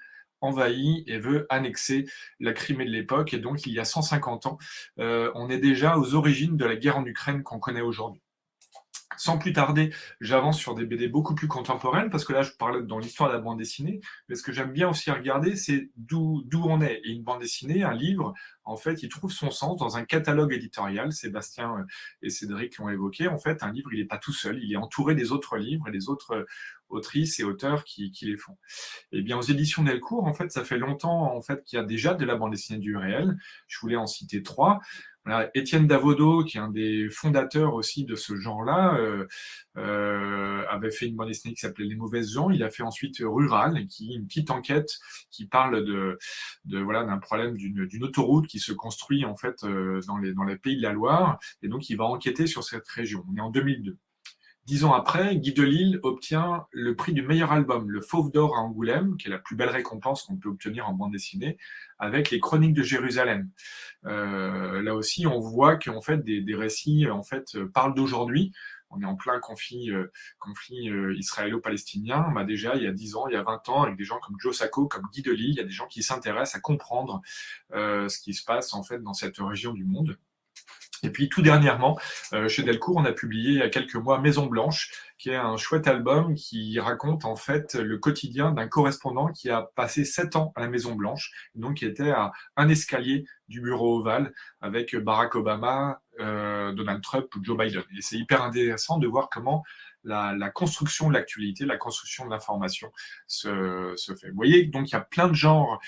envahit et veut annexer la Crimée de l'époque. Et donc, il y a 150 ans, on est déjà aux origines de la guerre en Ukraine qu'on connaît aujourd'hui. Sans plus tarder, j'avance sur des BD beaucoup plus contemporaines, parce que là, je parle dans l'histoire de la bande dessinée, mais ce que j'aime bien aussi regarder, c'est d'où on est. Et une bande dessinée, un livre, en fait, il trouve son sens dans un catalogue éditorial. Sébastien et Cédric l'ont évoqué. En fait, un livre, il n'est pas tout seul, il est entouré des autres livres et des autres autrices et auteurs qui les font. Et bien, aux éditions Delcourt, en fait, ça fait longtemps en fait, qu'il y a déjà de la bande dessinée du réel. Je voulais en citer 3. Voilà, Étienne Davodo, qui est un des fondateurs aussi de ce genre-là, avait fait une bande dessinée qui s'appelait Les Mauvaises gens. Il a fait ensuite Rural, qui est une petite enquête qui parle voilà, d'un problème d'une autoroute qui se construit en fait dans les pays de la Loire. Et donc, il va enquêter sur cette région. On est en 2002. 10 ans après, Guy Delisle obtient le prix du meilleur album, le Fauve d'Or à Angoulême, qui est la plus belle récompense qu'on peut obtenir en bande dessinée, avec les Chroniques de Jérusalem. Là aussi, on voit qu'en fait, des récits en fait, parlent d'aujourd'hui. On est en plein conflit israélo-palestinien. Bah déjà, il y a 10 ans, il y a 20 ans, avec des gens comme Joe Sacco, comme Guy Delisle, il y a des gens qui s'intéressent à comprendre ce qui se passe en fait dans cette région du monde. Et puis tout dernièrement, chez Delcourt, on a publié il y a quelques mois Maison Blanche, qui est un chouette album qui raconte en fait le quotidien d'un correspondant qui a passé 7 ans à la Maison Blanche, donc qui était à un escalier du bureau ovale avec Barack Obama, Donald Trump ou Joe Biden. Et c'est hyper intéressant de voir comment la construction de l'actualité, la construction de l'information se fait. Vous voyez, donc il y a plein de genres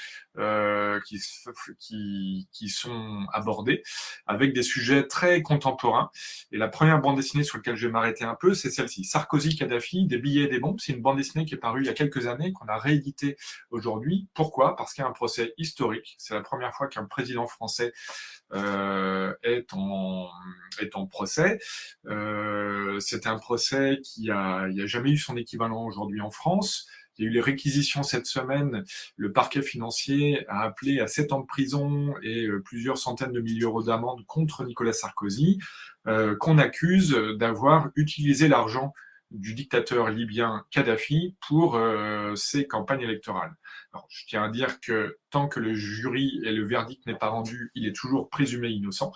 qui sont abordés avec des sujets très contemporains. Et la première bande dessinée sur laquelle je vais m'arrêter un peu, c'est celle-ci. Sarkozy-Kadhafi, des billets et des bombes. C'est une bande dessinée qui est parue il y a quelques années, qu'on a rééditée aujourd'hui. Pourquoi? Parce qu'il y a un procès historique. C'est la première fois qu'un président français est en procès. C'est un procès il n'y a jamais eu son équivalent aujourd'hui en France. Il y a eu les réquisitions cette semaine. Le parquet financier a appelé à 7 ans de prison et plusieurs centaines de milliers d'euros d'amende contre Nicolas Sarkozy, qu'on accuse d'avoir utilisé l'argent du dictateur libyen Kadhafi pour ses campagnes électorales. Alors, je tiens à dire que tant que le jury et le verdict n'est pas rendu, il est toujours présumé innocent.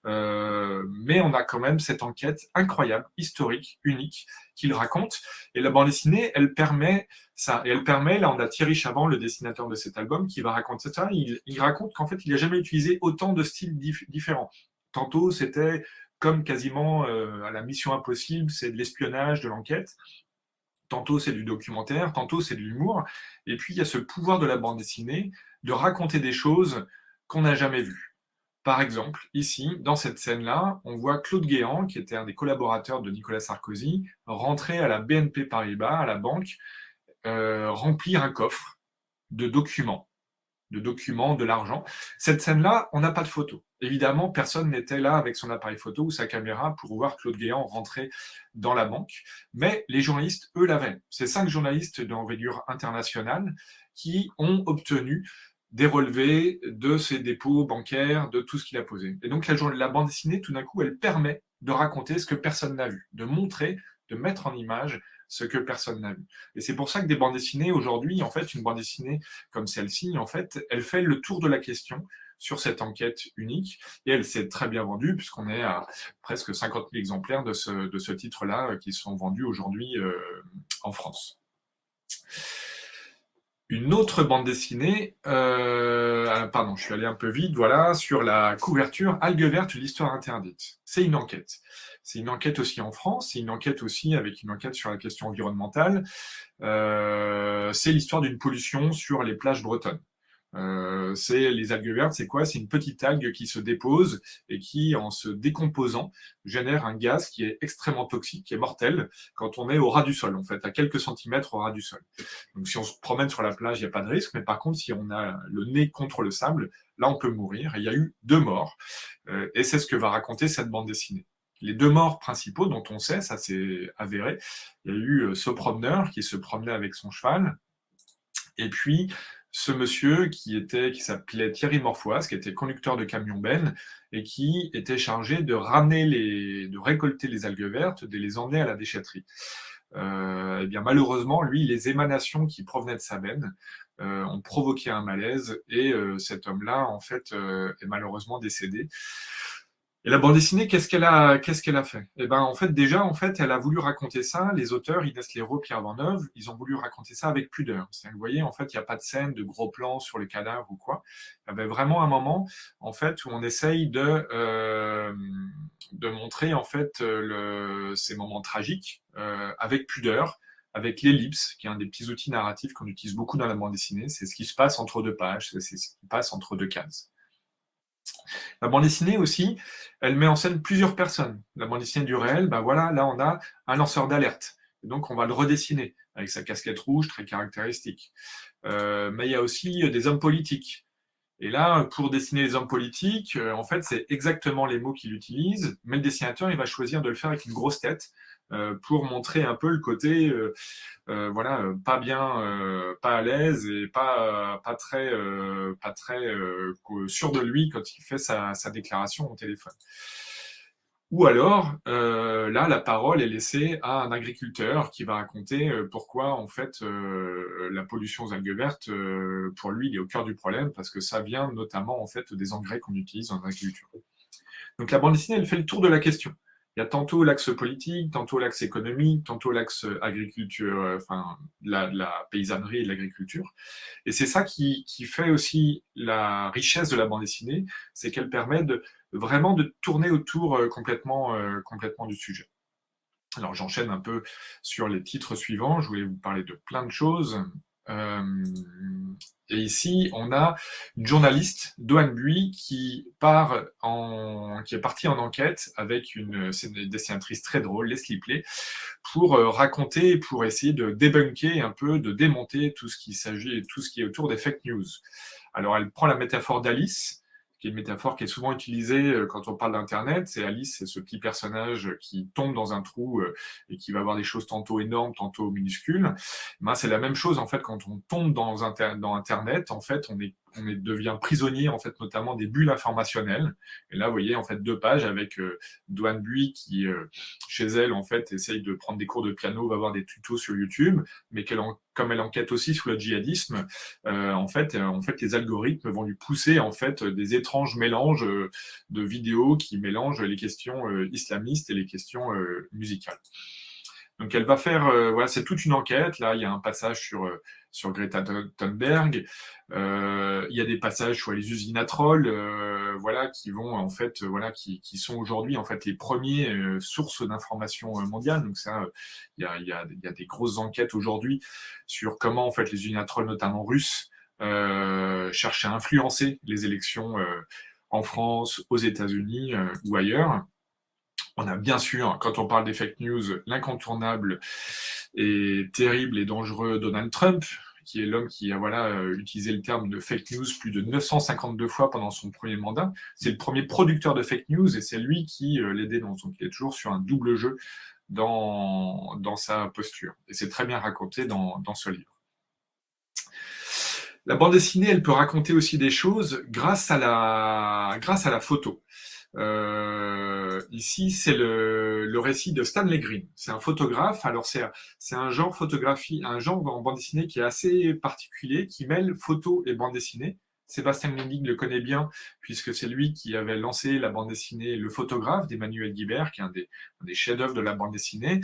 Mais on a quand même cette enquête incroyable, historique, unique, qu'il raconte. Et la bande dessinée, elle permet ça. Et elle permet, là, on a Thierry Chaband, le dessinateur de cet album, qui va raconter ça. Il raconte qu'en fait, il n'a jamais utilisé autant de styles différents. Tantôt, c'était comme quasiment à la Mission Impossible, c'est de l'espionnage, de l'enquête. Tantôt, c'est du documentaire, tantôt, c'est de l'humour. Et puis, il y a ce pouvoir de la bande dessinée de raconter des choses qu'on n'a jamais vues. Par exemple, ici, dans cette scène-là, on voit Claude Guéant, qui était un des collaborateurs de Nicolas Sarkozy, rentrer à la BNP Paribas, à la banque, remplir un coffre de documents, de l'argent. Cette scène-là, on n'a pas de photo. Évidemment, personne n'était là avec son appareil photo ou sa caméra pour voir Claude Guéant rentrer dans la banque, mais les journalistes, eux, l'avaient. C'est 5 journalistes d'envergure internationale qui ont obtenu des relevés de ses dépôts bancaires, de tout ce qu'il a posé. Et donc la bande dessinée, tout d'un coup, elle permet de raconter ce que personne n'a vu, de montrer, de mettre en image ce que personne n'a vu. Et c'est pour ça que des bandes dessinées, aujourd'hui, en fait, une bande dessinée comme celle-ci, en fait, elle fait le tour de la question sur cette enquête unique, et elle s'est très bien vendue, puisqu'on est à presque 50 000 exemplaires de ce titre-là qui sont vendus aujourd'hui en France. Une autre bande dessinée, pardon, je suis allé un peu vite, voilà, sur la couverture Algue verte, l'histoire interdite. C'est une enquête. C'est une enquête aussi en France, c'est une enquête aussi avec une enquête sur la question environnementale. C'est l'histoire d'une pollution sur les plages bretonnes. Les algues vertes, c'est quoi? C'est une petite algue qui se dépose et qui, en se décomposant, génère un gaz qui est extrêmement toxique, qui est mortel quand on est au ras du sol, en fait, à quelques centimètres au ras du sol. Donc si on se promène sur la plage, il n'y a pas de risque, mais par contre, si on a le nez contre le sable, là, on peut mourir. Et il y a eu 2 morts, et c'est ce que va raconter cette bande dessinée. Les 2 morts principaux dont on sait, ça c'est avéré, il y a eu ce promeneur qui se promenait avec son cheval, et puis ce monsieur qui s'appelait Thierry Morfoise, qui était conducteur de camion-benne et qui était chargé de récolter les algues vertes, de les emmener à la déchetterie. Eh bien malheureusement, lui, les émanations qui provenaient de sa benne ont provoqué un malaise et cet homme-là, en fait, est malheureusement décédé. Et la bande dessinée, qu'est-ce qu'elle a fait? Eh ben, en fait, déjà, elle a voulu raconter ça. Les auteurs, Inès Léraud, Pierre Vanheuve, ils ont voulu raconter ça avec pudeur. Vous voyez, en fait, il n'y a pas de scène de gros plans sur les cadavres ou quoi. Il y avait vraiment un moment, en fait, où on essaye de montrer, en fait, ces moments tragiques avec pudeur, avec l'ellipse, qui est un des petits outils narratifs qu'on utilise beaucoup dans la bande dessinée. C'est ce qui se passe entre 2 pages, c'est ce qui se passe entre 2 cases. La bande dessinée aussi, elle met en scène plusieurs personnes. La bande dessinée du réel, ben voilà, là on a un lanceur d'alerte. Donc on va le redessiner avec sa casquette rouge très caractéristique. Mais il y a aussi des hommes politiques. Et là, pour dessiner les hommes politiques, en fait, c'est exactement les mots qu'il utilise, mais le dessinateur, il va choisir de le faire avec une grosse tête pour montrer un peu le côté, voilà, pas bien, pas à l'aise et pas très sûr de lui quand il fait sa déclaration au téléphone. Ou alors, là, la parole est laissée à un agriculteur qui va raconter pourquoi, en fait, la pollution aux algues vertes, pour lui, il est au cœur du problème, parce que ça vient notamment, en fait, des engrais qu'on utilise en agriculture. Donc la bande dessinée, elle fait le tour de la question. Il y a tantôt l'axe politique, tantôt l'axe économique, tantôt l'axe agriculture, la paysannerie et l'agriculture. Et c'est ça qui fait aussi la richesse de la bande dessinée, c'est qu'elle permet vraiment de tourner autour complètement du sujet. Alors j'enchaîne un peu sur les titres suivants, je voulais vous parler de plein de choses. Et ici, on a une journaliste, Doane Buis, qui est partie en enquête avec une dessinatrice très drôle, Leslie Play, pour raconter, pour essayer de débunker un peu, de démonter tout ce qui est autour des fake news. Alors, elle prend la métaphore d'Alice, qui est une métaphore qui est souvent utilisée quand on parle d'Internet. C'est Alice, c'est ce petit personnage qui tombe dans un trou et qui va voir des choses tantôt énormes, tantôt minuscules. Ben, c'est la même chose, en fait, quand on tombe dans Internet, en fait, on devient prisonnier, en fait, notamment des bulles informationnelles. Et là, vous voyez, en fait, 2 pages avec Doane Buis qui, chez elle, en fait, essaye de prendre des cours de piano, va voir des tutos sur YouTube, mais comme elle enquête aussi sur le djihadisme, en fait, les algorithmes vont lui pousser, en fait, des étranges mélanges de vidéos qui mélangent les questions islamistes et les questions musicales. Donc elle va faire, voilà, c'est toute une enquête. Là, il y a un passage sur Greta Thunberg. Il y a des passages sur les usines à trolls, voilà, qui vont en fait, voilà, qui sont aujourd'hui en fait les premiers sources d'information mondiales. Donc ça, il y a des grosses enquêtes aujourd'hui sur comment en fait les usines à trolls, notamment russes, cherchent à influencer les élections en France, aux États-Unis ou ailleurs. On a bien sûr, quand on parle des fake news, l'incontournable et terrible et dangereux Donald Trump, qui est l'homme qui a utilisé le terme de fake news plus de 952 fois pendant son premier mandat. C'est le premier producteur de fake news et c'est lui qui les dénonce. Donc il est toujours sur un double jeu dans sa posture. Et c'est très bien raconté dans ce livre. La bande dessinée, elle peut raconter aussi des choses grâce à la photo. Ici, c'est le récit de Stanley Green. C'est un photographe. Alors, c'est un genre photographie, un genre en bande dessinée qui est assez particulier, qui mêle photo et bande dessinée. Sébastien Lendig le connaît bien, puisque c'est lui qui avait lancé la bande dessinée Le Photographe d'Emmanuel Guibert, qui est un des chefs-d'œuvre de la bande dessinée.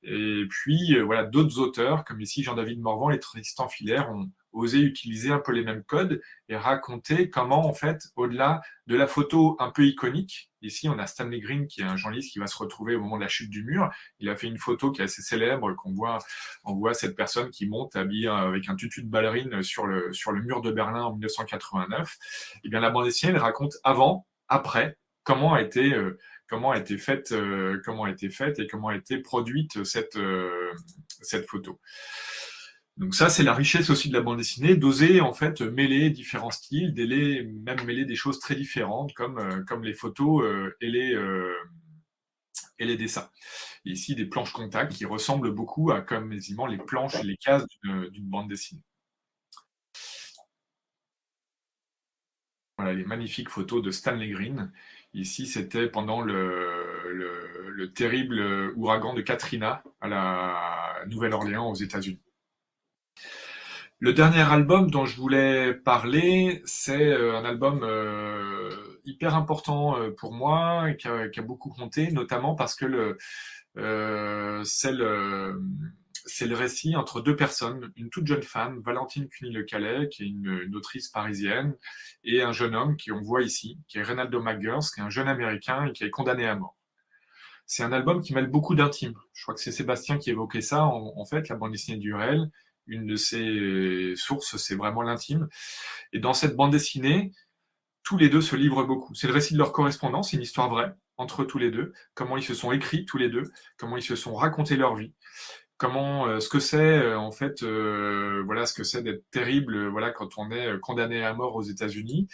Et puis, voilà, d'autres auteurs, comme ici Jean-David Morvan et Tristan Filaire, ont oser utiliser un peu les mêmes codes et raconter comment, en fait, au-delà de la photo un peu iconique, ici on a Stanley Green qui est un journaliste qui va se retrouver au moment de la chute du mur. Il a fait une photo qui est assez célèbre, on voit cette personne qui monte habillée avec un tutu de ballerine sur le mur de Berlin en 1989. Et bien la bande dessinée, elle raconte avant, après, comment a été faite et comment a été produite cette photo. Donc ça, c'est la richesse aussi de la bande dessinée, d'oser en fait mêler différents styles, même mêler des choses très différentes comme les photos et les dessins. Et ici, des planches contact qui ressemblent beaucoup à comme quasiment les planches et les cases d'une bande dessinée. Voilà les magnifiques photos de Stanley Green. Ici, c'était pendant le terrible ouragan de Katrina à la Nouvelle-Orléans aux États-Unis. Le dernier album dont je voulais parler, c'est un album hyper important pour moi et qui a beaucoup compté, notamment parce que c'est le récit entre deux personnes, une toute jeune femme, Valentine Cuny-Le-Calais, qui est une autrice parisienne, et un jeune homme on voit ici, qui est Reynaldo McGurst, qui est un jeune Américain et qui est condamné à mort. C'est un album qui mêle beaucoup d'intime. Je crois que c'est Sébastien qui évoquait ça. En fait, la bande dessinée d'Hurel, une de ses sources, c'est vraiment l'intime. Et dans cette bande dessinée, tous les deux se livrent beaucoup. C'est le récit de leur correspondance, c'est une histoire vraie entre tous les deux, comment ils se sont écrits tous les deux, comment ils se sont racontés leur vie, comment ce que c'est en fait voilà ce que c'est d'être terrible voilà quand on est condamné à mort aux États-Unis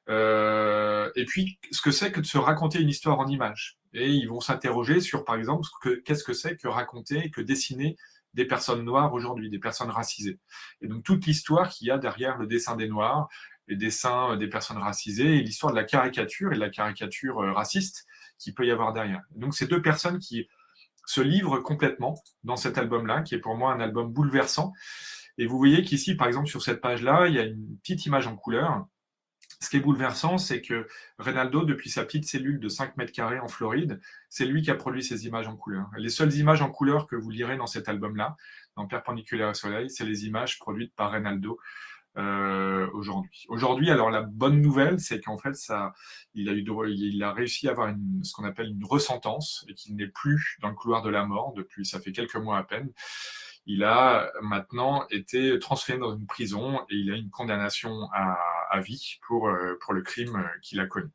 et puis ce que c'est que de se raconter une histoire en images et ils vont s'interroger sur par exemple qu'est-ce que c'est que raconter que dessiner des personnes noires aujourd'hui, des personnes racisées et donc toute l'histoire qu'il y a derrière le dessin des noirs, les dessins des personnes racisées et l'histoire de la caricature et de la caricature raciste qu'il peut y avoir derrière. Donc ces deux personnes qui se livrent complètement dans cet album-là, qui est pour moi un album bouleversant. Et vous voyez qu'ici, par exemple, sur cette page-là, il y a une petite image en couleur. Ce qui est bouleversant, c'est que Reynaldo, depuis sa petite cellule de 5 mètres carrés en Floride, c'est lui qui a produit ces images en couleur. Les seules images en couleur que vous lirez dans cet album-là, dans Perpendiculaire au soleil, c'est les images produites par Reynaldo aujourd'hui. Aujourd'hui, alors la bonne nouvelle, c'est qu'en fait, il a réussi à avoir ce qu'on appelle une ressentence et qu'il n'est plus dans le couloir de la mort depuis, ça fait quelques mois à peine. Il a maintenant été transféré dans une prison et il a une condamnation à vie pour le crime qu'il a commis.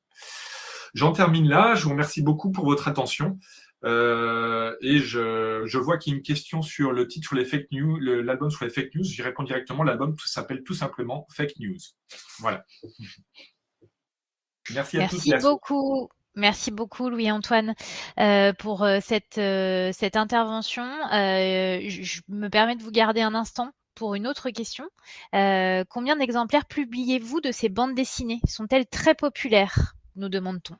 J'en termine là. Je vous remercie beaucoup pour votre attention. Et je vois qu'il y a une question sur le titre sur les fake news, l'album sur les fake news. J'y réponds directement. L'album s'appelle tout simplement Fake News. Voilà. Merci à toutes et à tous. Merci beaucoup, Louis-Antoine, pour cette intervention. Je me permets de vous garder un instant pour une autre question. Combien d'exemplaires publiez-vous de ces bandes dessinées? Sont-elles très populaires, nous demande-t-on.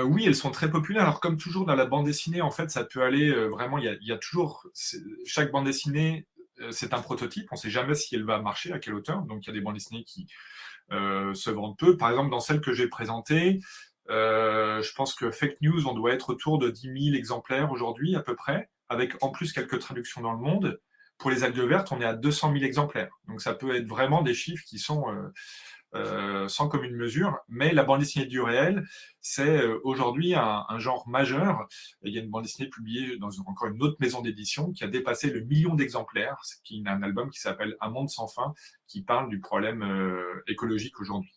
Oui, elles sont très populaires. Alors, comme toujours dans la bande dessinée, en fait, ça peut aller vraiment. Il y a toujours chaque bande dessinée, c'est un prototype. On ne sait jamais si elle va marcher, à quelle hauteur. Donc, il y a des bandes dessinées qui se vendent peu. Par exemple, dans celle que j'ai présentée, je pense que Fake News, on doit être autour de 10 000 exemplaires aujourd'hui, à peu près, avec en plus quelques traductions dans le monde. Pour les algues vertes, on est à 200 000 exemplaires. Donc, ça peut être vraiment des chiffres qui sont sans commune mesure, mais la bande dessinée du réel, c'est aujourd'hui un genre majeur. Il y a une bande dessinée publiée dans encore une autre maison d'édition qui a dépassé le 1 million d'exemplaires, qui est un album qui s'appelle Un monde sans fin, qui parle du problème écologique aujourd'hui.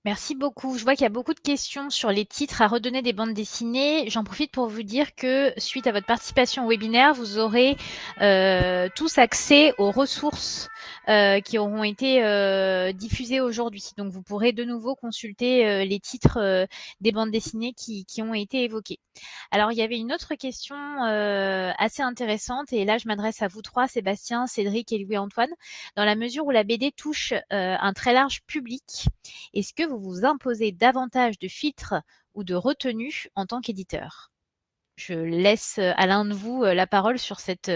Merci beaucoup. Je vois qu'il y a beaucoup de questions sur les titres à redonner des bandes dessinées. J'en profite pour vous dire que suite à votre participation au webinaire, vous aurez tous accès aux ressources qui auront été diffusées aujourd'hui. Donc, vous pourrez de nouveau consulter les titres des bandes dessinées qui ont été évoquées. Alors, il y avait une autre question assez intéressante et là, je m'adresse à vous trois, Sébastien, Cédric et Louis-Antoine. Dans la mesure où la BD touche un très large public, est-ce que vous vous imposez davantage de filtres ou de retenue en tant qu'éditeur? Je laisse à l'un de vous la parole sur cette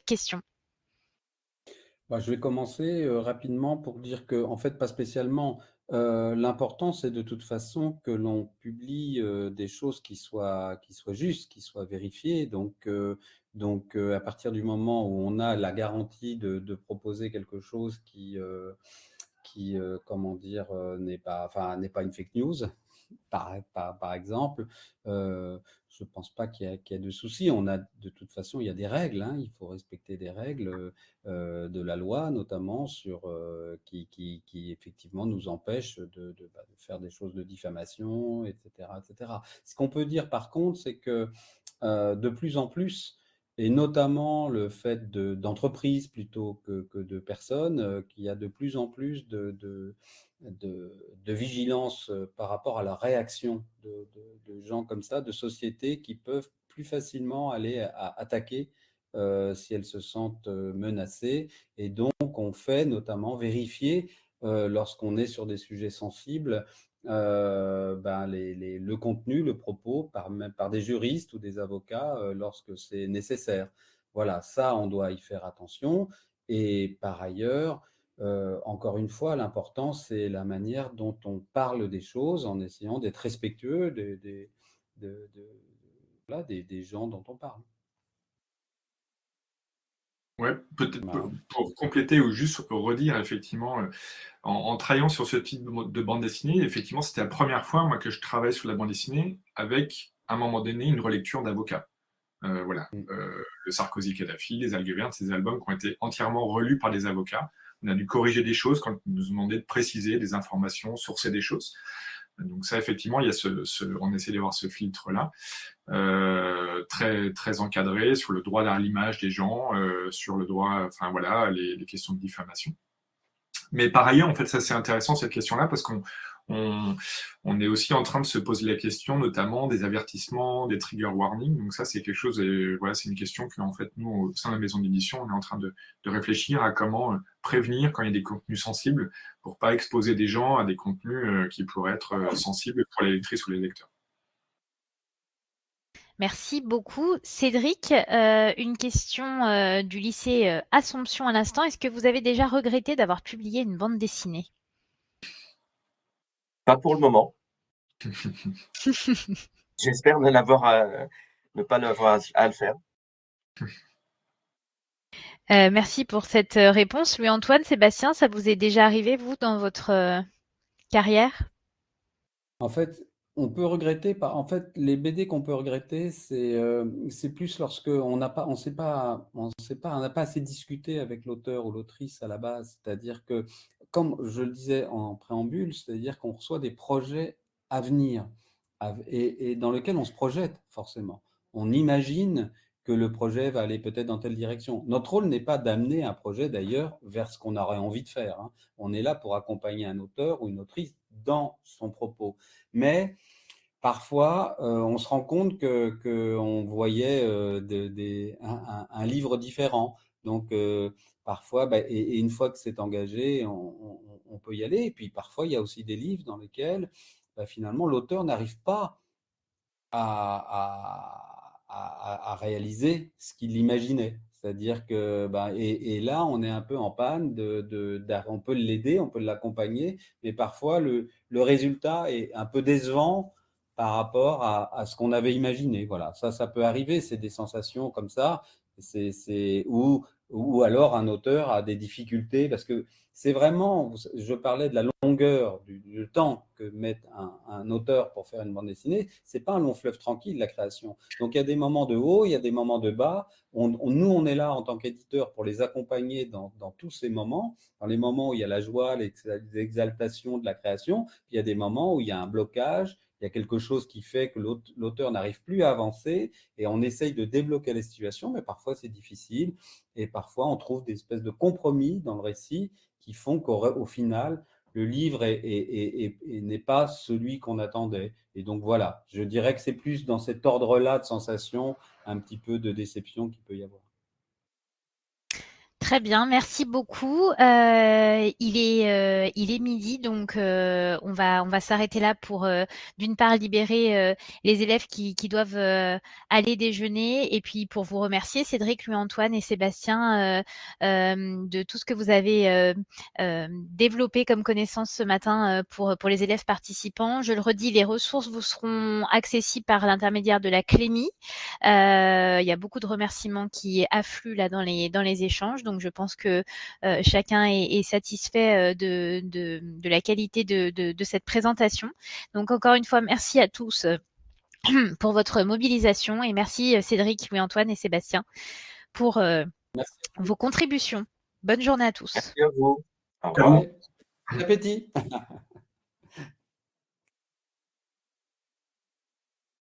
question. Je vais commencer rapidement pour dire que, en fait, pas spécialement. L'important, c'est de toute façon que l'on publie des choses qui soient justes, qui soient vérifiées. Donc, à partir du moment où on a la garantie de proposer quelque chose qui comment dire, n'est pas une fake news, par exemple, je ne pense pas qu'il y ait de souci. De toute façon, il y a des règles, hein, il faut respecter des règles de la loi, notamment qui effectivement nous empêchent de faire des choses de diffamation, etc., etc. Ce qu'on peut dire par contre, c'est que de plus en plus, et notamment le fait d'entreprises plutôt que de personnes, qu'il y a de plus en plus de vigilance par rapport à la réaction de gens comme ça, de sociétés qui peuvent plus facilement aller attaquer si elles se sentent menacées. Et donc, on fait notamment vérifier lorsqu'on est sur des sujets sensibles le contenu, le propos par des juristes ou des avocats lorsque c'est nécessaire. Voilà, ça, on doit y faire attention. Et par ailleurs, encore une fois, l'important, c'est la manière dont on parle des choses en essayant d'être respectueux voilà, des gens dont on parle. Ouais, peut-être Voilà. pour compléter ou juste redire, effectivement, en travaillant sur ce type de bande dessinée, effectivement, c'était la première fois, moi, que je travaille sur la bande dessinée avec, à un moment donné, une relecture d'avocat. Voilà, Mm. le Sarkozy-Kadhafi, les algues vertes, ces albums qui ont été entièrement relus par des avocats. On a dû corriger des choses quand ils nous demandaient de préciser des informations, sourcer des choses. Donc ça, effectivement, il y a on essaie d'avoir ce filtre-là, très, très encadré sur le droit à l'image des gens, sur le droit, enfin voilà, les questions de diffamation. Mais par ailleurs, en fait, ça c'est intéressant cette question-là parce on, on est aussi en train de se poser la question, notamment des avertissements, des trigger warnings. Donc ça, c'est quelque chose, et voilà, c'est une question que en fait nous, au sein de la maison d'édition, on est en train de réfléchir à comment prévenir quand il y a des contenus sensibles pour pas exposer des gens à des contenus qui pourraient être sensibles pour les lectrices ou les lecteurs. Merci beaucoup. Cédric, une question du lycée Assomption à l'instant. Est-ce que vous avez déjà regretté d'avoir publié une bande dessinée? Pas pour le moment. J'espère ne pas l'avoir à le faire. Merci pour cette réponse. Louis-Antoine, Sébastien, ça vous est déjà arrivé, vous, dans votre carrière? En fait, on peut regretter, en fait, les BD qu'on peut regretter, c'est plus lorsque on n'a pas, on n'a pas assez discuté avec l'auteur ou l'autrice à la base. C'est-à-dire que, comme je le disais en préambule, c'est-à-dire qu'on reçoit des projets à venir et dans lesquels on se projette forcément. On imagine que le projet va aller peut-être dans telle direction. Notre rôle n'est pas d'amener un projet d'ailleurs vers ce qu'on aurait envie de faire, hein. On est là pour accompagner un auteur ou une autrice dans son propos. Mais parfois, on se rend compte qu'on voyait un livre différent. Donc, parfois, et une fois que c'est engagé, on peut y aller. Et puis, parfois, il y a aussi des livres dans lesquels, finalement, l'auteur n'arrive pas à réaliser ce qu'il imaginait. C'est-à-dire que, et là, on est un peu en panne on peut l'aider, on peut l'accompagner, mais parfois le résultat est un peu décevant par rapport à ce qu'on avait imaginé. Voilà, ça peut arriver, c'est des sensations comme ça, ou alors un auteur a des difficultés, parce que c'est vraiment, je parlais de la longueur du temps que met un auteur pour faire une bande dessinée, c'est pas un long fleuve tranquille, la création. Donc il y a des moments de haut, il y a des moments de bas. Nous, on est là en tant qu'éditeur pour les accompagner dans tous ces moments, dans les moments où il y a la joie, l'exaltation de la création, puis il y a des moments où il y a un blocage, il y a quelque chose qui fait que l'auteur n'arrive plus à avancer, et on essaye de débloquer la situation, mais parfois c'est difficile, et parfois on trouve des espèces de compromis dans le récit qui font qu'au final, le livre n'est pas celui qu'on attendait. Et donc voilà, je dirais que c'est plus dans cet ordre-là de sensations, un petit peu de déception qu'il peut y avoir. Très bien, merci beaucoup. Il est midi, donc on va s'arrêter là pour d'une part libérer les élèves qui doivent aller déjeuner, et puis pour vous remercier, Cédric, Louis-Antoine et Sébastien, de tout ce que vous avez développé comme connaissance ce matin pour les élèves participants. Je le redis, les ressources vous seront accessibles par l'intermédiaire de la Clémy. Il y a beaucoup de remerciements qui affluent là dans les échanges, donc je pense que chacun est satisfait de la qualité de cette présentation. Donc encore une fois, merci à tous pour votre mobilisation, et merci Cédric, Louis-Antoine et Sébastien pour Merci. vos contributions. Bonne journée à tous. Merci à vous. Au À vous. revoir. Bon appétit.